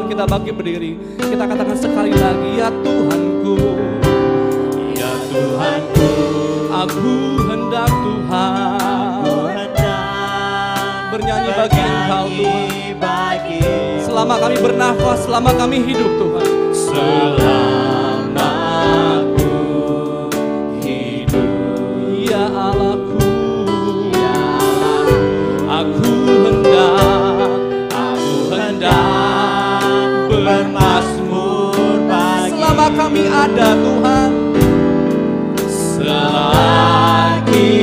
J: Kita bangkit berdiri, kita katakan sekali lagi, ya Tuhanku, ya Tuhanku, aku hendak Tuhan bernyanyi bagi Engkau Tuhan. Selama kami bernafas, selama kami hidup Tuhan, selama aku hidup, ya Allahku, ya Allahku, aku hendak bermazmur bagi. Selama kami ada Tuhan, selagi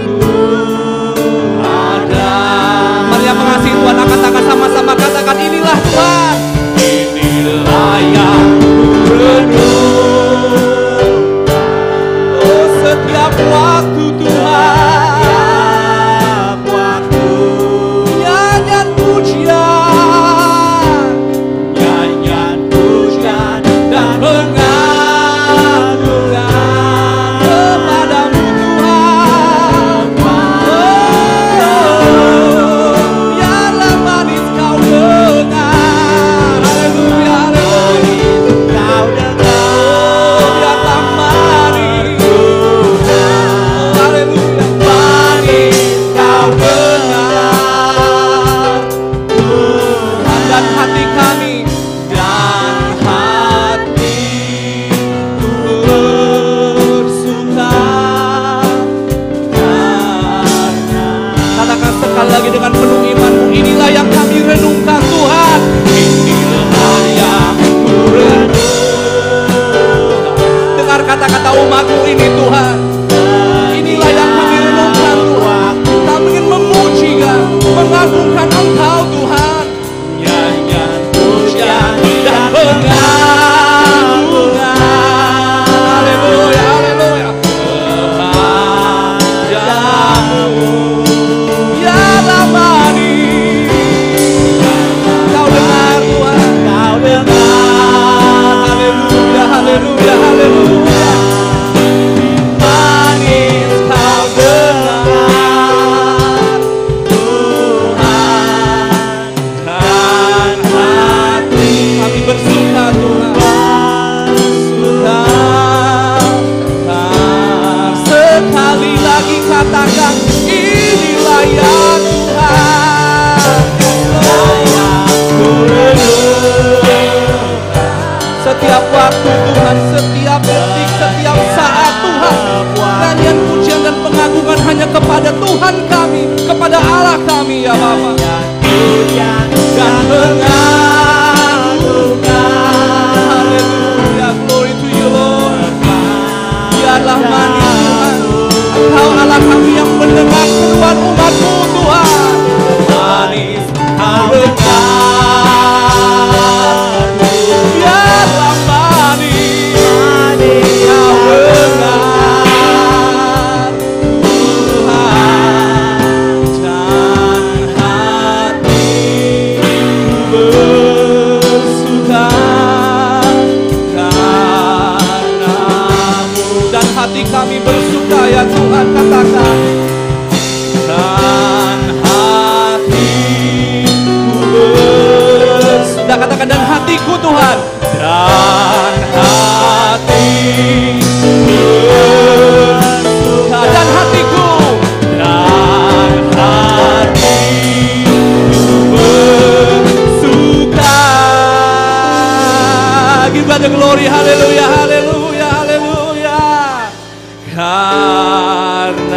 J: ku ada. Mari yang mengasihi Tuhan angkat tangan sama-sama katakan, inilah Tuhan, inilah yang ku renungkan. Oh setiap waktu Tuhan, setiap waktu nyanyian pujian dan pengagungan kepadamu Tuhan. Biarlah manis Kau dengar. Haleluya, haleluya. Kau dengar. Biarlah manis Tuhan. Haleluya, manis Kau dengar Tuhan. Dan hati kami sekali lagi dengan penuh imanmu, inilah yang kami renungkan Tuhan, inilah yang ku renungkan. Dengar kata-kata umatmu ini Tuhan, inilah yang kami renungkan Tuhan. Kami ingin memuji Kau, Tuhan, setiap detik, setiap saat Tuhan. Nyanyian, pujian dan pengagungan hanya kepada Tuhan kami, kepada Allah kami ya Bapa. Dan pengagungan, haleluya, glory to you Lord. Biarlah manis Tuhan, Engkau Allah kami yang mendengar seruan umat-Mu Tuhan. Manis biarlah manis Kau dengar Tuhan, dan hatiku bersuka karena-Mu. Dan hati kami bersuka ya Tuhan, katakan. Dan hatiku bersuka, katakan, dan hatiku Tuhan. Dan hatiku bersuka, dan hatiku, dan hatiku bersuka. Give God the glory, haleluya, haleluya, haleluya. Karena-Mu.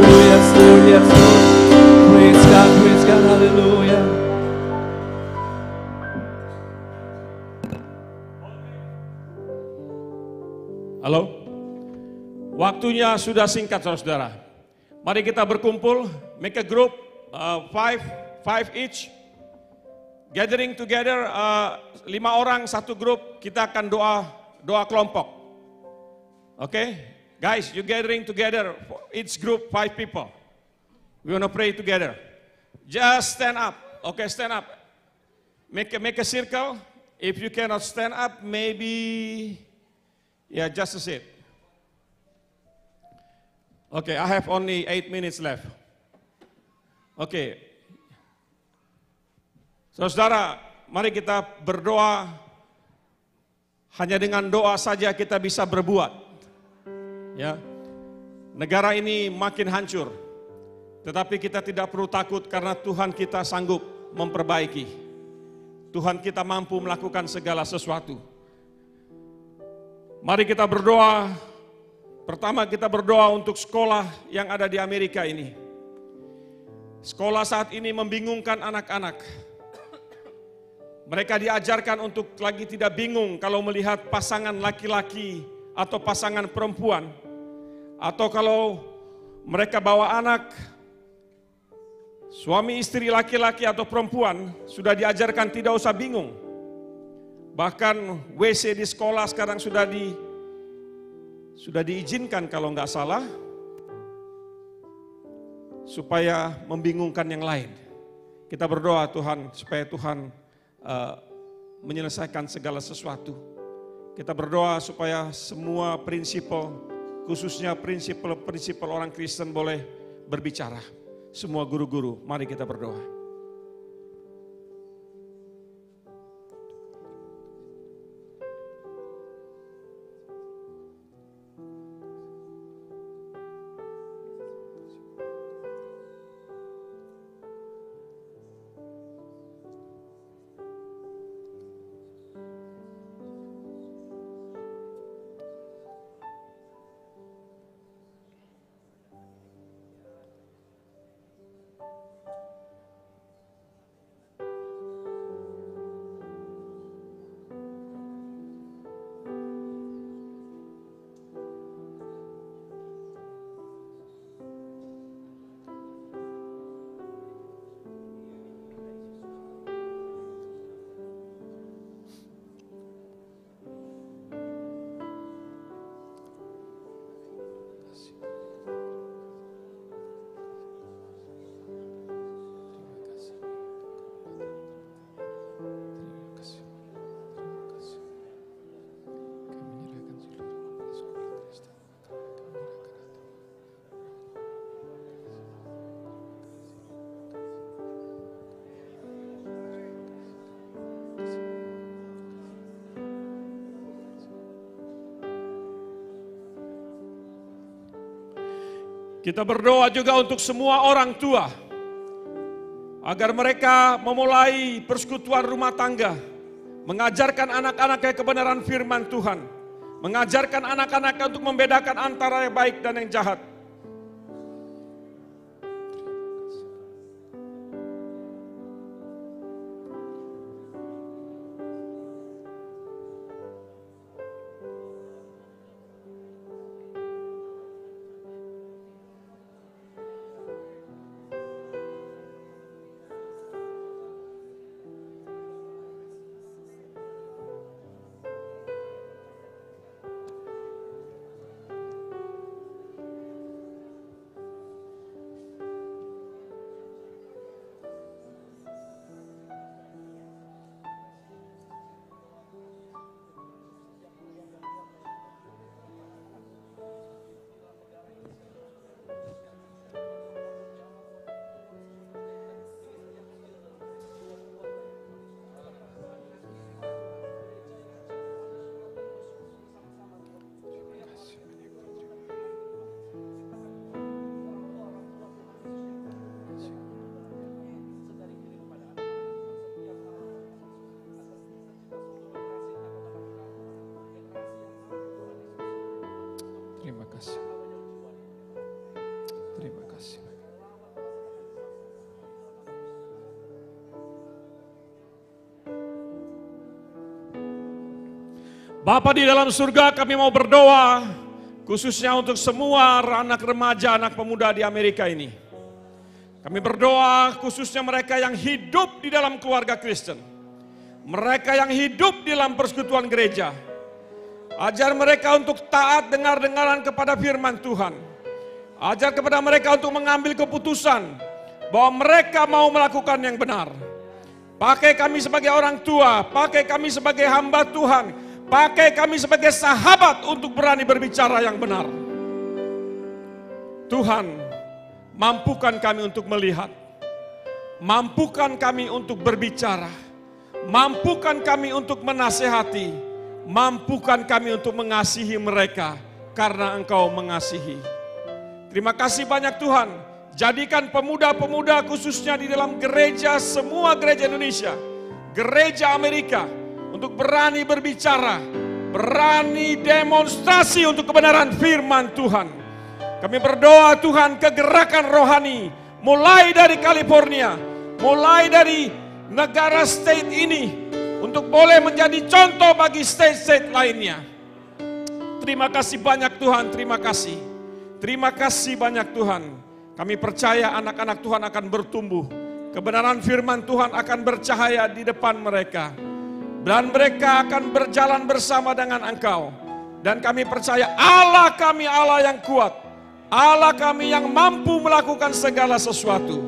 J: Yes Lord, yes Lord. Praise God, haleluya.
K: Halo, waktunya sudah singkat saudara-saudara. Mari kita berkumpul, make a group, five each. Gathering together, 5 orang satu grup, kita akan doa kelompok. Oke, guys, you gathering together, each group 5 people. We want to pray together. Just stand up, okay, stand up. Make a circle. If you cannot stand up, maybe, yeah, just a sit. Okay, I have only 8 minutes left. Okay. Saudara, mari kita berdoa. Hanya dengan doa saja kita bisa berbuat. Ya. Negara ini makin hancur. Tetapi kita tidak perlu takut karena Tuhan kita sanggup memperbaiki. Tuhan kita mampu melakukan segala sesuatu. Mari kita berdoa. Pertama kita berdoa untuk sekolah yang ada di Amerika ini. Sekolah saat ini membingungkan anak-anak. Mereka diajarkan untuk lagi tidak bingung kalau melihat pasangan laki-laki atau pasangan perempuan. Atau kalau mereka bawa anak, suami istri laki-laki atau perempuan, sudah diajarkan tidak usah bingung. Bahkan WC di sekolah sekarang sudah diizinkan kalau nggak salah, supaya membingungkan yang lain. Kita berdoa Tuhan, supaya Tuhan menyelesaikan segala sesuatu. Kita berdoa supaya semua prinsipal, khususnya prinsipal orang Kristen boleh berbicara. Semua guru-guru, mari kita berdoa. Kita berdoa juga untuk semua orang tua, agar mereka memulai persekutuan rumah tangga mengajarkan anak-anaknya kebenaran firman Tuhan, mengajarkan anak-anaknya untuk membedakan antara yang baik dan yang jahat. Terima kasih. Terima kasih. Bapa di dalam surga, kami mau berdoa khususnya untuk semua anak remaja, anak pemuda di Amerika ini. Kami berdoa khususnya mereka yang hidup di dalam keluarga Kristen. Mereka yang hidup di dalam persekutuan gereja. Ajar mereka untuk taat dengar-dengaran kepada firman Tuhan. Ajar kepada mereka untuk mengambil keputusan bahwa mereka mau melakukan yang benar. Pakai kami sebagai orang tua, pakai kami sebagai hamba Tuhan, pakai kami sebagai sahabat untuk berani berbicara yang benar. Tuhan, mampukan kami untuk melihat, mampukan kami untuk berbicara, mampukan kami untuk menasehati, mampukan kami untuk mengasihi mereka karena Engkau mengasihi. Terima kasih banyak Tuhan. Jadikan pemuda-pemuda khususnya di dalam gereja, semua gereja Indonesia, gereja Amerika, untuk berani berbicara, berani demonstrasi untuk kebenaran firman Tuhan. Kami berdoa Tuhan, kegerakan rohani mulai dari California, mulai dari negara state ini, untuk boleh menjadi contoh bagi state-state lainnya. Terima kasih banyak Tuhan, terima kasih. Terima kasih banyak Tuhan. Kami percaya anak-anak Tuhan akan bertumbuh. Kebenaran firman Tuhan akan bercahaya di depan mereka. Dan mereka akan berjalan bersama dengan Engkau. Dan kami percaya Allah kami Allah yang kuat. Allah kami yang mampu melakukan segala sesuatu.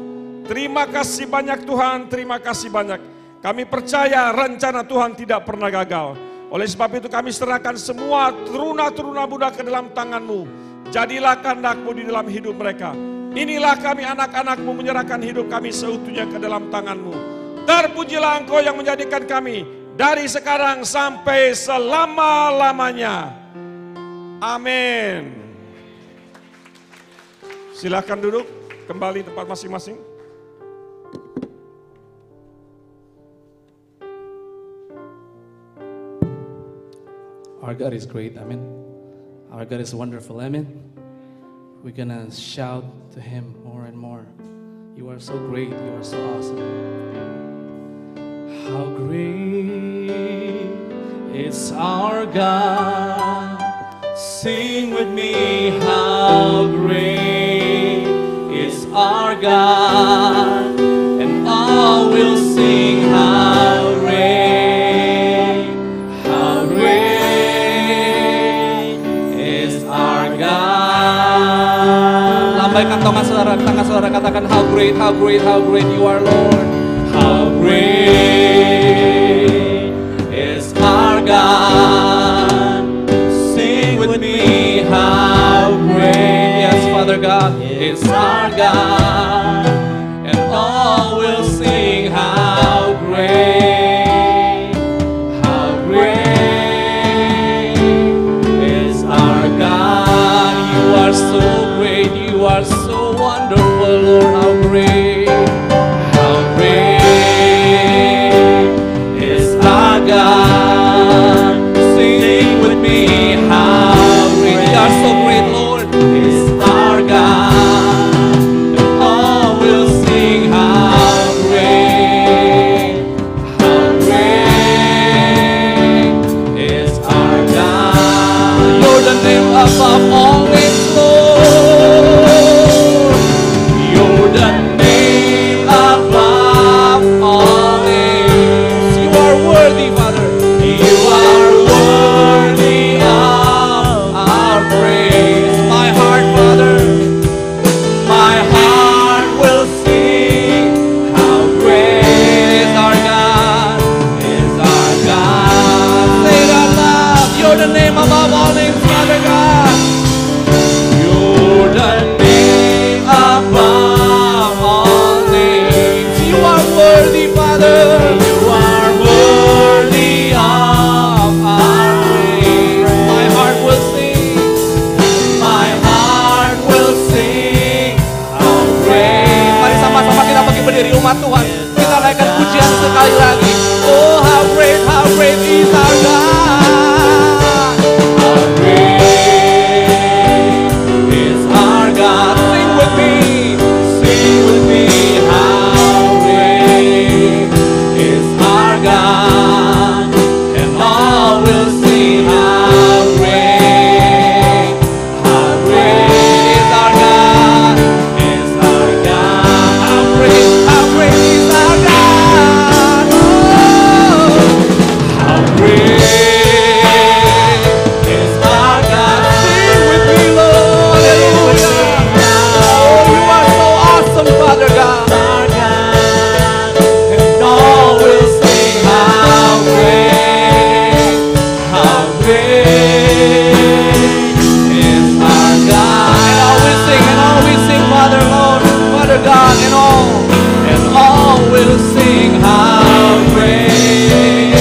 K: Terima kasih banyak Tuhan, terima kasih banyak. Kami percaya rencana Tuhan tidak pernah gagal. Oleh sebab itu kami serahkan semua teruna-teruna budak ke dalam tangan-Mu. Jadilah kehendak-Mu di dalam hidup mereka. Inilah kami anak-anak-Mu menyerahkan hidup kami seutuhnya ke dalam tangan-Mu. Terpujilah Engkau yang menjadikan kami dari sekarang sampai selama-lamanya. Amin. Silakan duduk kembali tempat masing-masing.
J: Our God is great, amen. Our God is wonderful, amen. We're gonna shout to Him more and more. You are so great, you are so awesome. How great is our God. Sing with me, how great is our God. And all will sing, how great is our God. Lambaikan tangan saudara, katakan how great you are, Lord. How great is our God. Sing with me, how great, yes, Father God, is our God. And all will sing, how great is our God. You are so great, you are so wonderful, Lord, how great is our God.
E: You're the name above all names, Father God. You're the name above all names. You are worthy, Father. You are worthy of our praise. My heart will sing. My heart will sing. How great. Mari sama-sama kita bagi berdiri umat Tuhan. Kita naikkan pujian sekali lagi. Oh, how great is our God. How great is our God. Sing with me. Sing with me. How great is our God. And all will sing how great is our God. Is our God. How great is our God. How great is our God. Sing with me, Lord. Hallelujah. Oh, you are so awesome, Father God. And all will sing how great is our God. And all we sing, Father, Lord, Father God, and all will sing how great,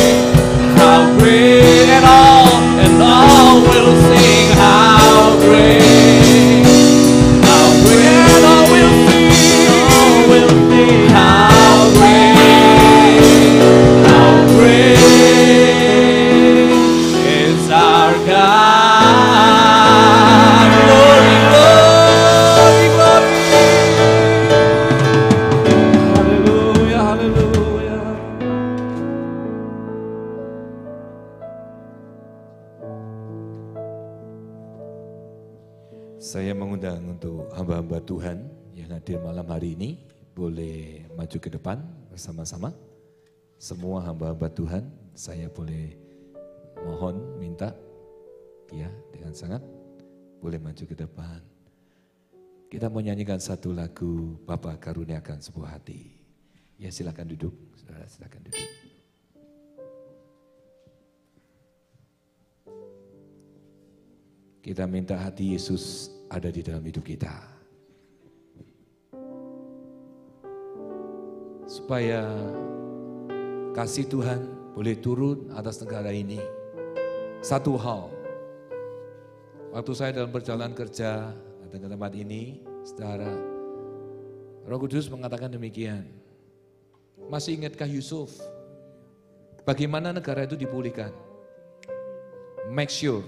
E: and all will sing how great, and all will sing how great is our God. Glory, glory, glory. Hallelujah, hallelujah.
L: Saya mengundang untuk hamba-hamba Tuhan yang hadir malam hari ini, boleh maju ke depan bersama-sama. Semua hamba-hamba Tuhan, saya boleh mohon, minta, ya dengan sangat, boleh maju ke depan. Kita mau nyanyikan satu lagu, Bapa Karuniakan Sebuah Hati. Ya silakan duduk, saudara silakan duduk. Kita minta hati Yesus ada di dalam hidup kita. Supaya kasih Tuhan boleh turun atas negara ini. Satu hal, waktu saya dalam perjalanan kerja datang ke tempat ini, saudara, Roh Kudus mengatakan demikian. Masih ingatkah Yusuf? Bagaimana negara itu dipulihkan? Make sure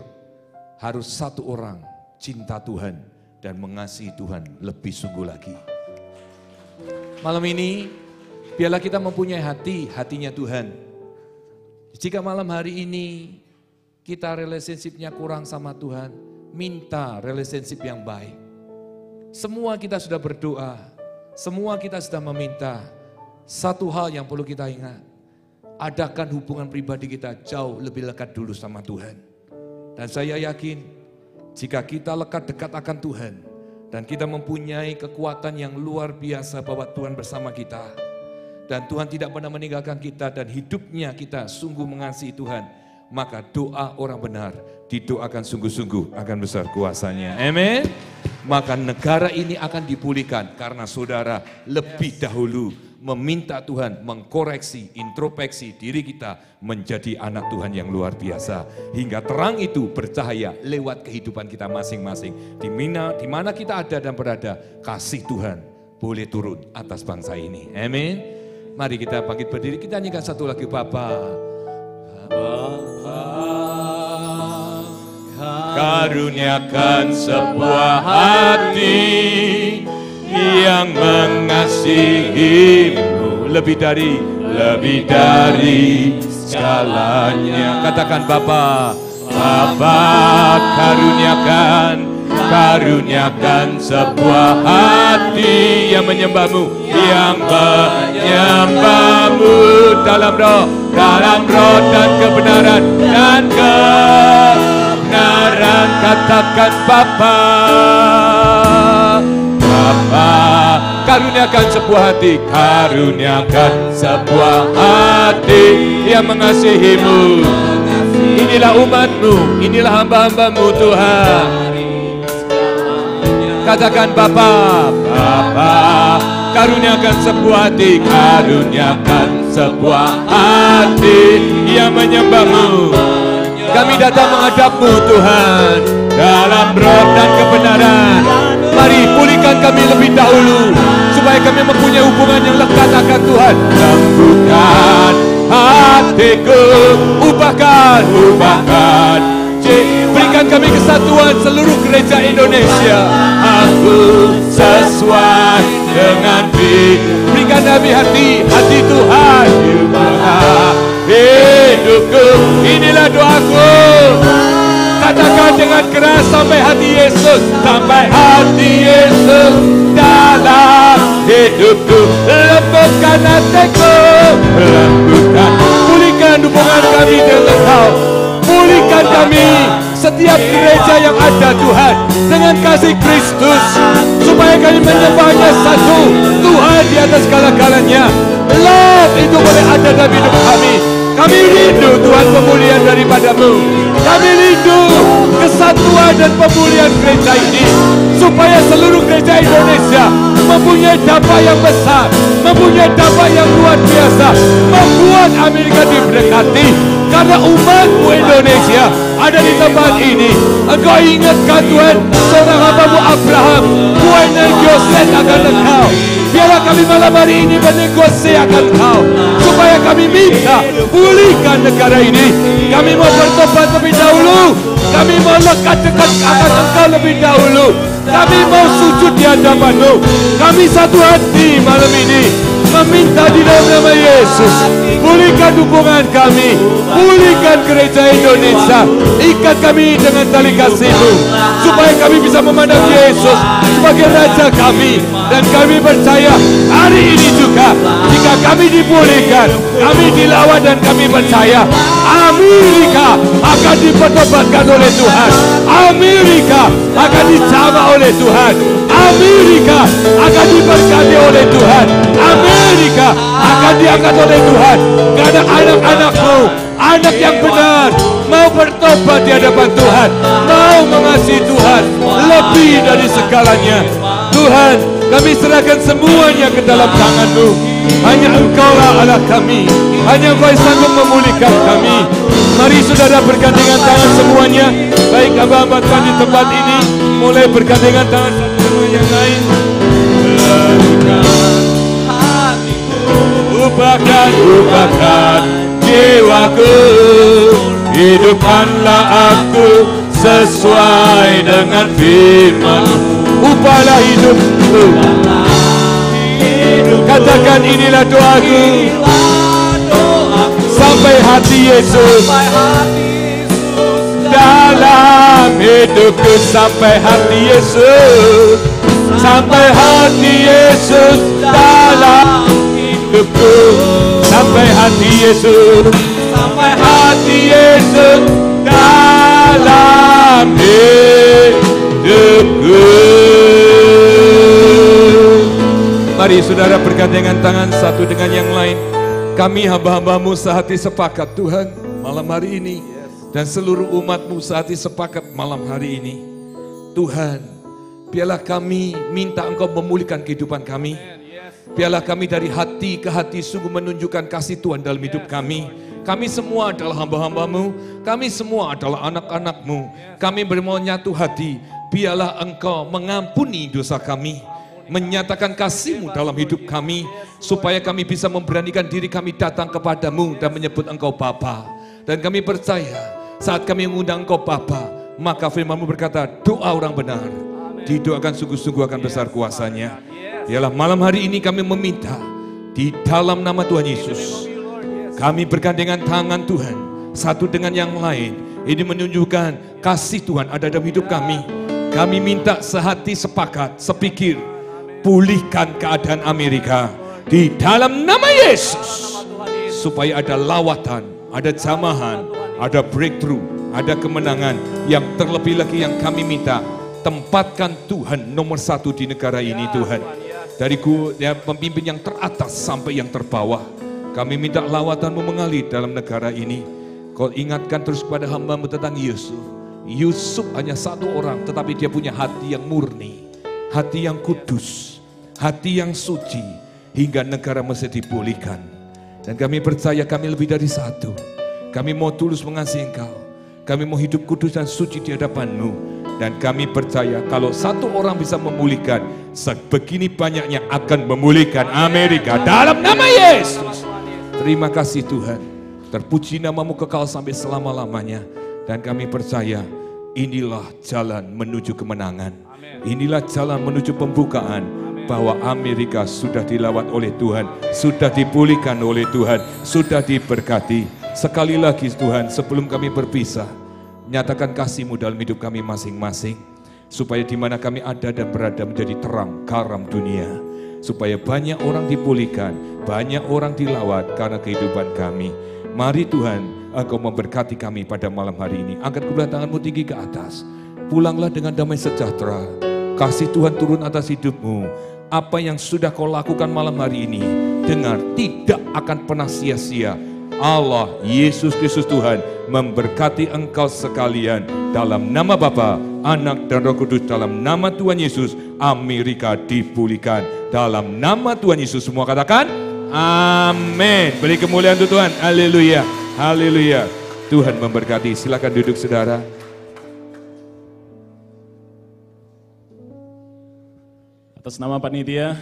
L: harus satu orang cinta Tuhan dan mengasihi Tuhan lebih sungguh lagi. Malam ini, biarlah kita mempunyai hatinya Tuhan. Jika malam hari ini kita relationship-nya kurang sama Tuhan, minta relationship yang baik. Semua kita sudah berdoa, semua kita sudah meminta. Satu hal yang perlu kita ingat, adakan hubungan pribadi kita jauh lebih lekat dulu sama Tuhan. Dan saya yakin, jika kita lekat dekat akan Tuhan, dan kita mempunyai kekuatan yang luar biasa bahwa Tuhan bersama kita, dan Tuhan tidak pernah meninggalkan kita, dan hidupnya kita sungguh mengasihi Tuhan, maka doa orang benar didoakan sungguh-sungguh akan besar kuasanya. Amin. Maka negara ini akan dipulihkan karena saudara lebih dahulu meminta Tuhan mengkoreksi, introspeksi diri kita menjadi anak Tuhan yang luar biasa. Hingga terang itu bercahaya lewat kehidupan kita masing-masing. Di mana kita ada dan berada, kasih Tuhan boleh turun atas bangsa ini. Amin. Mari kita bangkit berdiri, kita nyanyikan satu lagi, Bapa. Karuniakan sebuah hati yang mengasihimu lebih dari segalanya. Katakan Bapa, Bapa karuniakan sebuah hati yang menyembahmu, dalam roh dan kebenaran katakan Bapa. Karuniakan sebuah hati yang mengasihimu. Inilah inilah umat-Mu, inilah hamba-hamba-Mu Tuhan. Katakan Bapa, Bapa, karuniakan sebuah hati, karuniakan sebuah hati yang menyembah-Mu. Kami datang menghadap-Mu Tuhan, dalam roh dan kebenaran. Mari pulihkan kami lebih dahulu, supaya kami mempunyai hubungan yang lekat akan Tuhan. Lembutkan hatiku, ubahkan, berikan kami kesatuan seluruh gereja Indonesia. Aku sesuai dengan berikan kami hati Tuhan. Hidupku, inilah doaku. Katakan dengan keras, sampai hati Yesus, sampai hati Yesus dalam hidupku. Lembutkan hatiku, lembutkan, pulihkan hubungan kami dengan Engkau. Pulihkan kami, setiap gereja yang ada Tuhan, dengan kasih Kristus, supaya kami menyembahnya satu Tuhan di atas segala-galanya. Love itu boleh ada dalam hidup kami. Kami rindu Tuhan pemulihan daripada-Mu. Kami rindu kesatuan dan pemulihan gereja ini, supaya seluruh gereja Indonesia mempunyai dampak yang besar, mempunyai dampak yang luar biasa, membuat Amerika diberkati. Karena umat-Mu Indonesia ada di tempat ini. Engkau ingatkan Tuhan, seorang hamba-Mu Abraham, buat negosiasi akan Engkau. Biarlah kami malam hari ini bernegosiasi akan Engkau, supaya kami minta pulihkan negara ini. Kami mau bertobat lebih dahulu, kami mau lekat dekat akan Engkau lebih dahulu. Kami mau sujud di hadapan-Mu. Kami satu hati malam ini meminta di dalam nama Yesus, pulihkan hubungan kami, pulihkan gereja Indonesia, ikat kami dengan tali kasih-Mu, supaya kami bisa memandang Yesus sebagai Raja kami. Dan kami percaya hari ini juga, jika kami dipulihkan, kami dilawan, dan kami percaya Amerika akan dipertobatkan oleh Tuhan. Amerika akan dijamah oleh Tuhan. Amerika akan diberkati oleh Tuhan. Amerika akan diangkat oleh Tuhan. Karena anak-anak-Mu, anak yang benar, mau bertobat di hadapan Tuhan, mau mengasihi Tuhan lebih dari segalanya. Tuhan, kami serahkan semuanya ke dalam tangan-Mu. Hanya Engkau-lah Allah kami, hanya Engkau yang sanggup memulihkan kami. Mari saudara bergandengan tangan semuanya, baik hamba-hamba Tuhan di tempat ini, mulai bergandengan tangan satu sama yang lain. Ubahkan jiwaku, hidupkanlah aku sesuai dengan firman-Mu. Ubahlah hidupku. Katakan, inilah doaku, sampai hati Yesus dalam hidupku. Sampai hati Yesus, sampai hati Yesus dalam hidupku. Sampai hati Yesus, sampai hati Yesus dalam hidupku. Mari saudara bergandengan tangan satu dengan yang lain. Kami hamba-hamba-Mu sehati sepakat Tuhan malam hari ini, dan seluruh umat-Mu sehati sepakat malam hari ini. Tuhan, biarlah kami minta Engkau memulihkan kehidupan kami. Biarlah kami dari hati ke hati sungguh menunjukkan kasih Tuhan dalam hidup kami. Kami semua adalah hamba-hamba-Mu, kami semua adalah anak-anak-Mu. Kami bermohon nyatu hati, biarlah Engkau mengampuni dosa kami, menyatakan kasih-Mu dalam hidup kami, supaya kami bisa memberanikan diri kami datang kepada-Mu dan menyebut Engkau Bapa. Dan kami percaya saat kami mengundang Engkau Bapa, maka firman-Mu berkata, doa orang benar didoakan sungguh-sungguh akan besar kuasanya. Ialah malam hari ini kami meminta di dalam nama Tuhan Yesus, kami bergandengan tangan Tuhan satu dengan yang lain. Ini menunjukkan kasih Tuhan ada dalam hidup kami. Kami minta sehati sepakat, sepikir, pulihkan keadaan Amerika di dalam nama Yesus, supaya ada lawatan, ada jamahan, ada breakthrough, ada kemenangan. Yang terlebih lagi yang kami minta, tempatkan Tuhan nomor satu di negara ini Tuhan. Dari pemimpin yang teratas sampai yang terbawah, kami minta lawatan-Mu mengalir dalam negara ini. Kau ingatkan terus kepada hamba-Mu tentang Yusuf. Yusuf hanya satu orang, tetapi dia punya hati yang murni, hati yang kudus, hati yang suci, hingga negara Mesir dipulihkan. Dan kami percaya kami lebih dari satu. Kami mau tulus mengasihi Engkau. Kami mau hidup kudus dan suci di hadapan-Mu. Dan kami percaya kalau satu orang bisa memulihkan, sebegini banyaknya akan memulihkan Amerika dalam nama Yesus. Terima kasih Tuhan. Terpuji nama-Mu kekal sampai selama-lamanya. Dan kami percaya inilah jalan menuju kemenangan. Inilah jalan menuju pembukaan. Bahwa Amerika sudah dilawat oleh Tuhan, sudah dipulihkan oleh Tuhan, sudah diberkati. Sekali lagi Tuhan, sebelum kami berpisah, nyatakan kasih-Mu dalam hidup kami masing-masing. Supaya di mana kami ada dan berada menjadi terang garam dunia. Supaya banyak orang dipulihkan, banyak orang dilawat karena kehidupan kami. Mari Tuhan, Engkau memberkati kami pada malam hari ini. Angkat kedua tangan-Mu tinggi ke atas. Pulanglah dengan damai sejahtera. Kasih Tuhan turun atas hidup-Mu. Apa yang sudah kau lakukan malam hari ini, dengar, tidak akan pernah sia-sia. Allah, Yesus Kristus Tuhan, memberkati engkau sekalian. Dalam nama Bapa, Anak dan Roh Kudus, dalam nama Tuhan Yesus, Amerika dipulihkan. Dalam nama Tuhan Yesus, semua katakan, amin. Beri kemuliaan untuk Tuhan, haleluya, haleluya. Tuhan memberkati, silakan duduk saudara.
A: Atas nama panitia,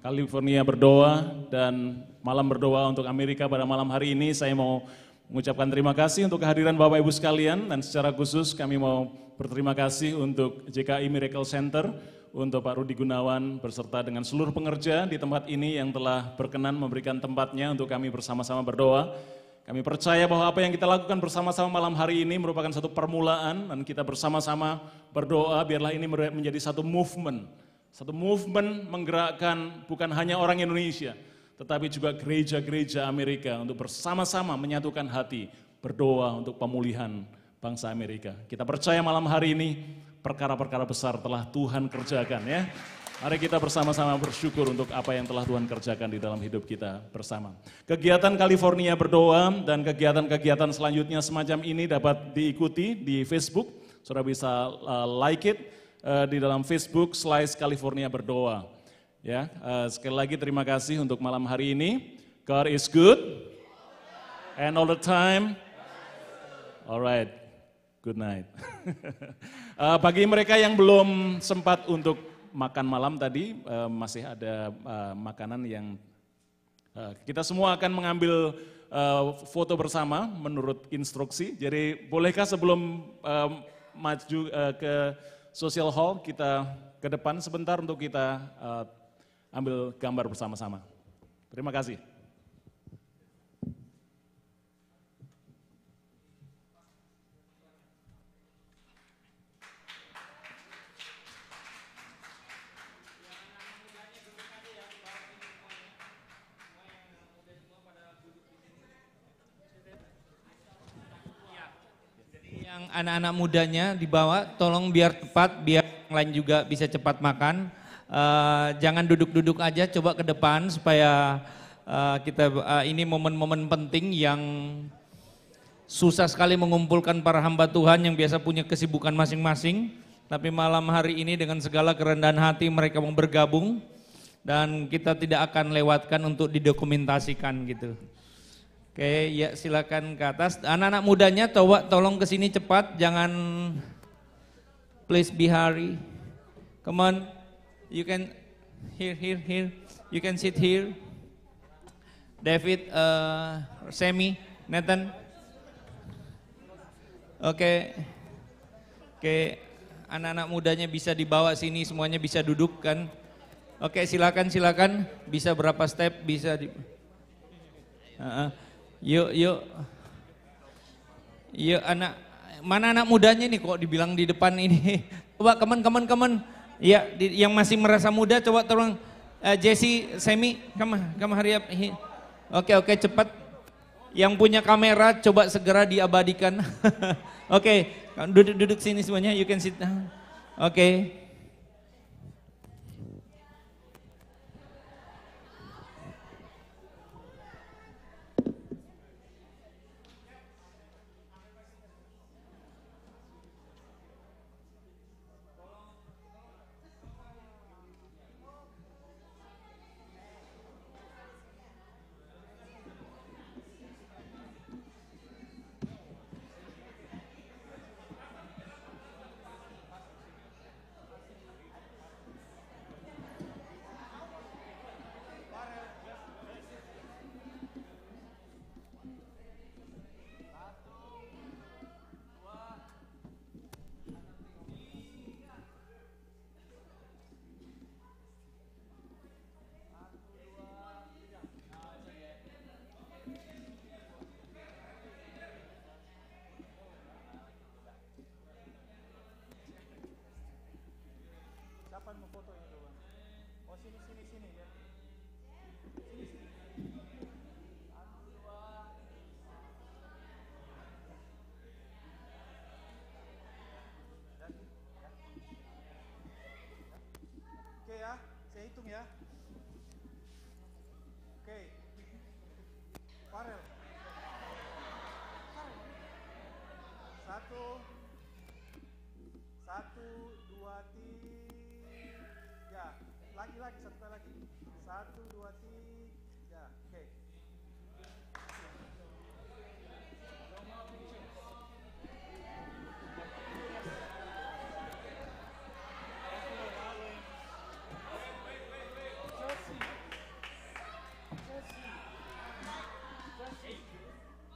A: California berdoa dan malam berdoa untuk Amerika pada malam hari ini, saya mau mengucapkan terima kasih untuk kehadiran Bapak Ibu sekalian, dan secara khusus kami mau berterima kasih untuk JKI Miracle Center, untuk Pak Rudi Gunawan beserta dengan seluruh pengerja di tempat ini yang telah berkenan memberikan tempatnya untuk kami bersama-sama berdoa. Kami percaya bahwa apa yang kita lakukan bersama-sama malam hari ini merupakan satu permulaan, dan kita bersama-sama berdoa biarlah ini menjadi satu movement. Satu movement menggerakkan bukan hanya orang Indonesia, tetapi juga gereja-gereja Amerika untuk bersama-sama menyatukan hati, berdoa untuk pemulihan bangsa Amerika. Kita percaya malam hari ini perkara-perkara besar telah Tuhan kerjakan ya. Mari kita bersama-sama bersyukur untuk apa yang telah Tuhan kerjakan di dalam hidup kita bersama. Kegiatan California berdoa dan kegiatan-kegiatan selanjutnya semacam ini dapat diikuti di Facebook. Saudara bisa like it di dalam Facebook /California berdoa. Ya, sekali lagi terima kasih untuk malam hari ini. God is good and all the time. Alright, good night. Bagi mereka yang belum sempat untuk makan malam tadi, masih ada makanan yang kita semua akan mengambil foto bersama menurut instruksi. Jadi bolehkah sebelum maju ke Social Hall, kita ke depan sebentar untuk kita ambil gambar bersama-sama. Terima kasih.
M: Yang anak-anak mudanya dibawa, tolong biar tepat, biar yang lain juga bisa cepat makan. Jangan duduk-duduk aja, coba ke depan supaya kita ini momen-momen penting yang susah sekali mengumpulkan para hamba Tuhan yang biasa punya kesibukan masing-masing. Tapi malam hari ini dengan segala kerendahan hati mereka mau bergabung dan kita tidak akan lewatkan untuk didokumentasikan gitu. Oke, ya silakan ke atas. Anak-anak mudanya coba tolong ke sini cepat, jangan please be hurry. Come on, you can here. You can sit here. David, Semi, Nathan. Oke, anak-anak mudanya bisa dibawa sini, semuanya bisa duduk kan. Oke, silakan, bisa berapa step, bisa di... Yuk, anak, mana anak mudanya nih kok dibilang di depan ini. Coba kaman. Ya, yang masih merasa muda coba tolong Jesse, Semi, come hurry up. Oke, cepat. Yang punya kamera coba segera diabadikan. Oke, duduk sini semuanya, you can sit down. Oke.
E: Sini ya. Sini. Oke ya, saya hitung ya. Oke. Farel. 1, 2, 3. Lagi, satu kali lagi. 1, 2, 3. Oke.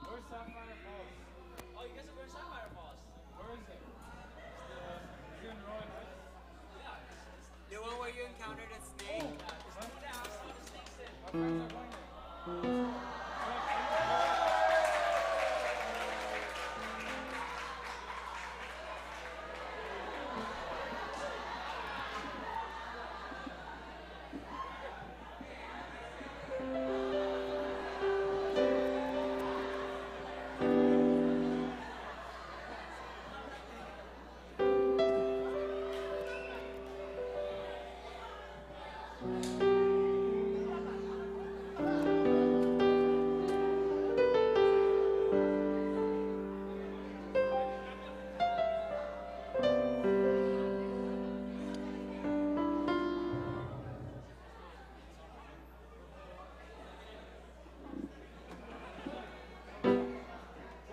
E: Where's Sapphire Falls? Oh, you guys are going Sapphire Falls. Where is it? It's in Roy, right? Yeah. The one where you encountered a snake. Oh, just go down, see the snakes in. My friends are going there.
N: Thank you.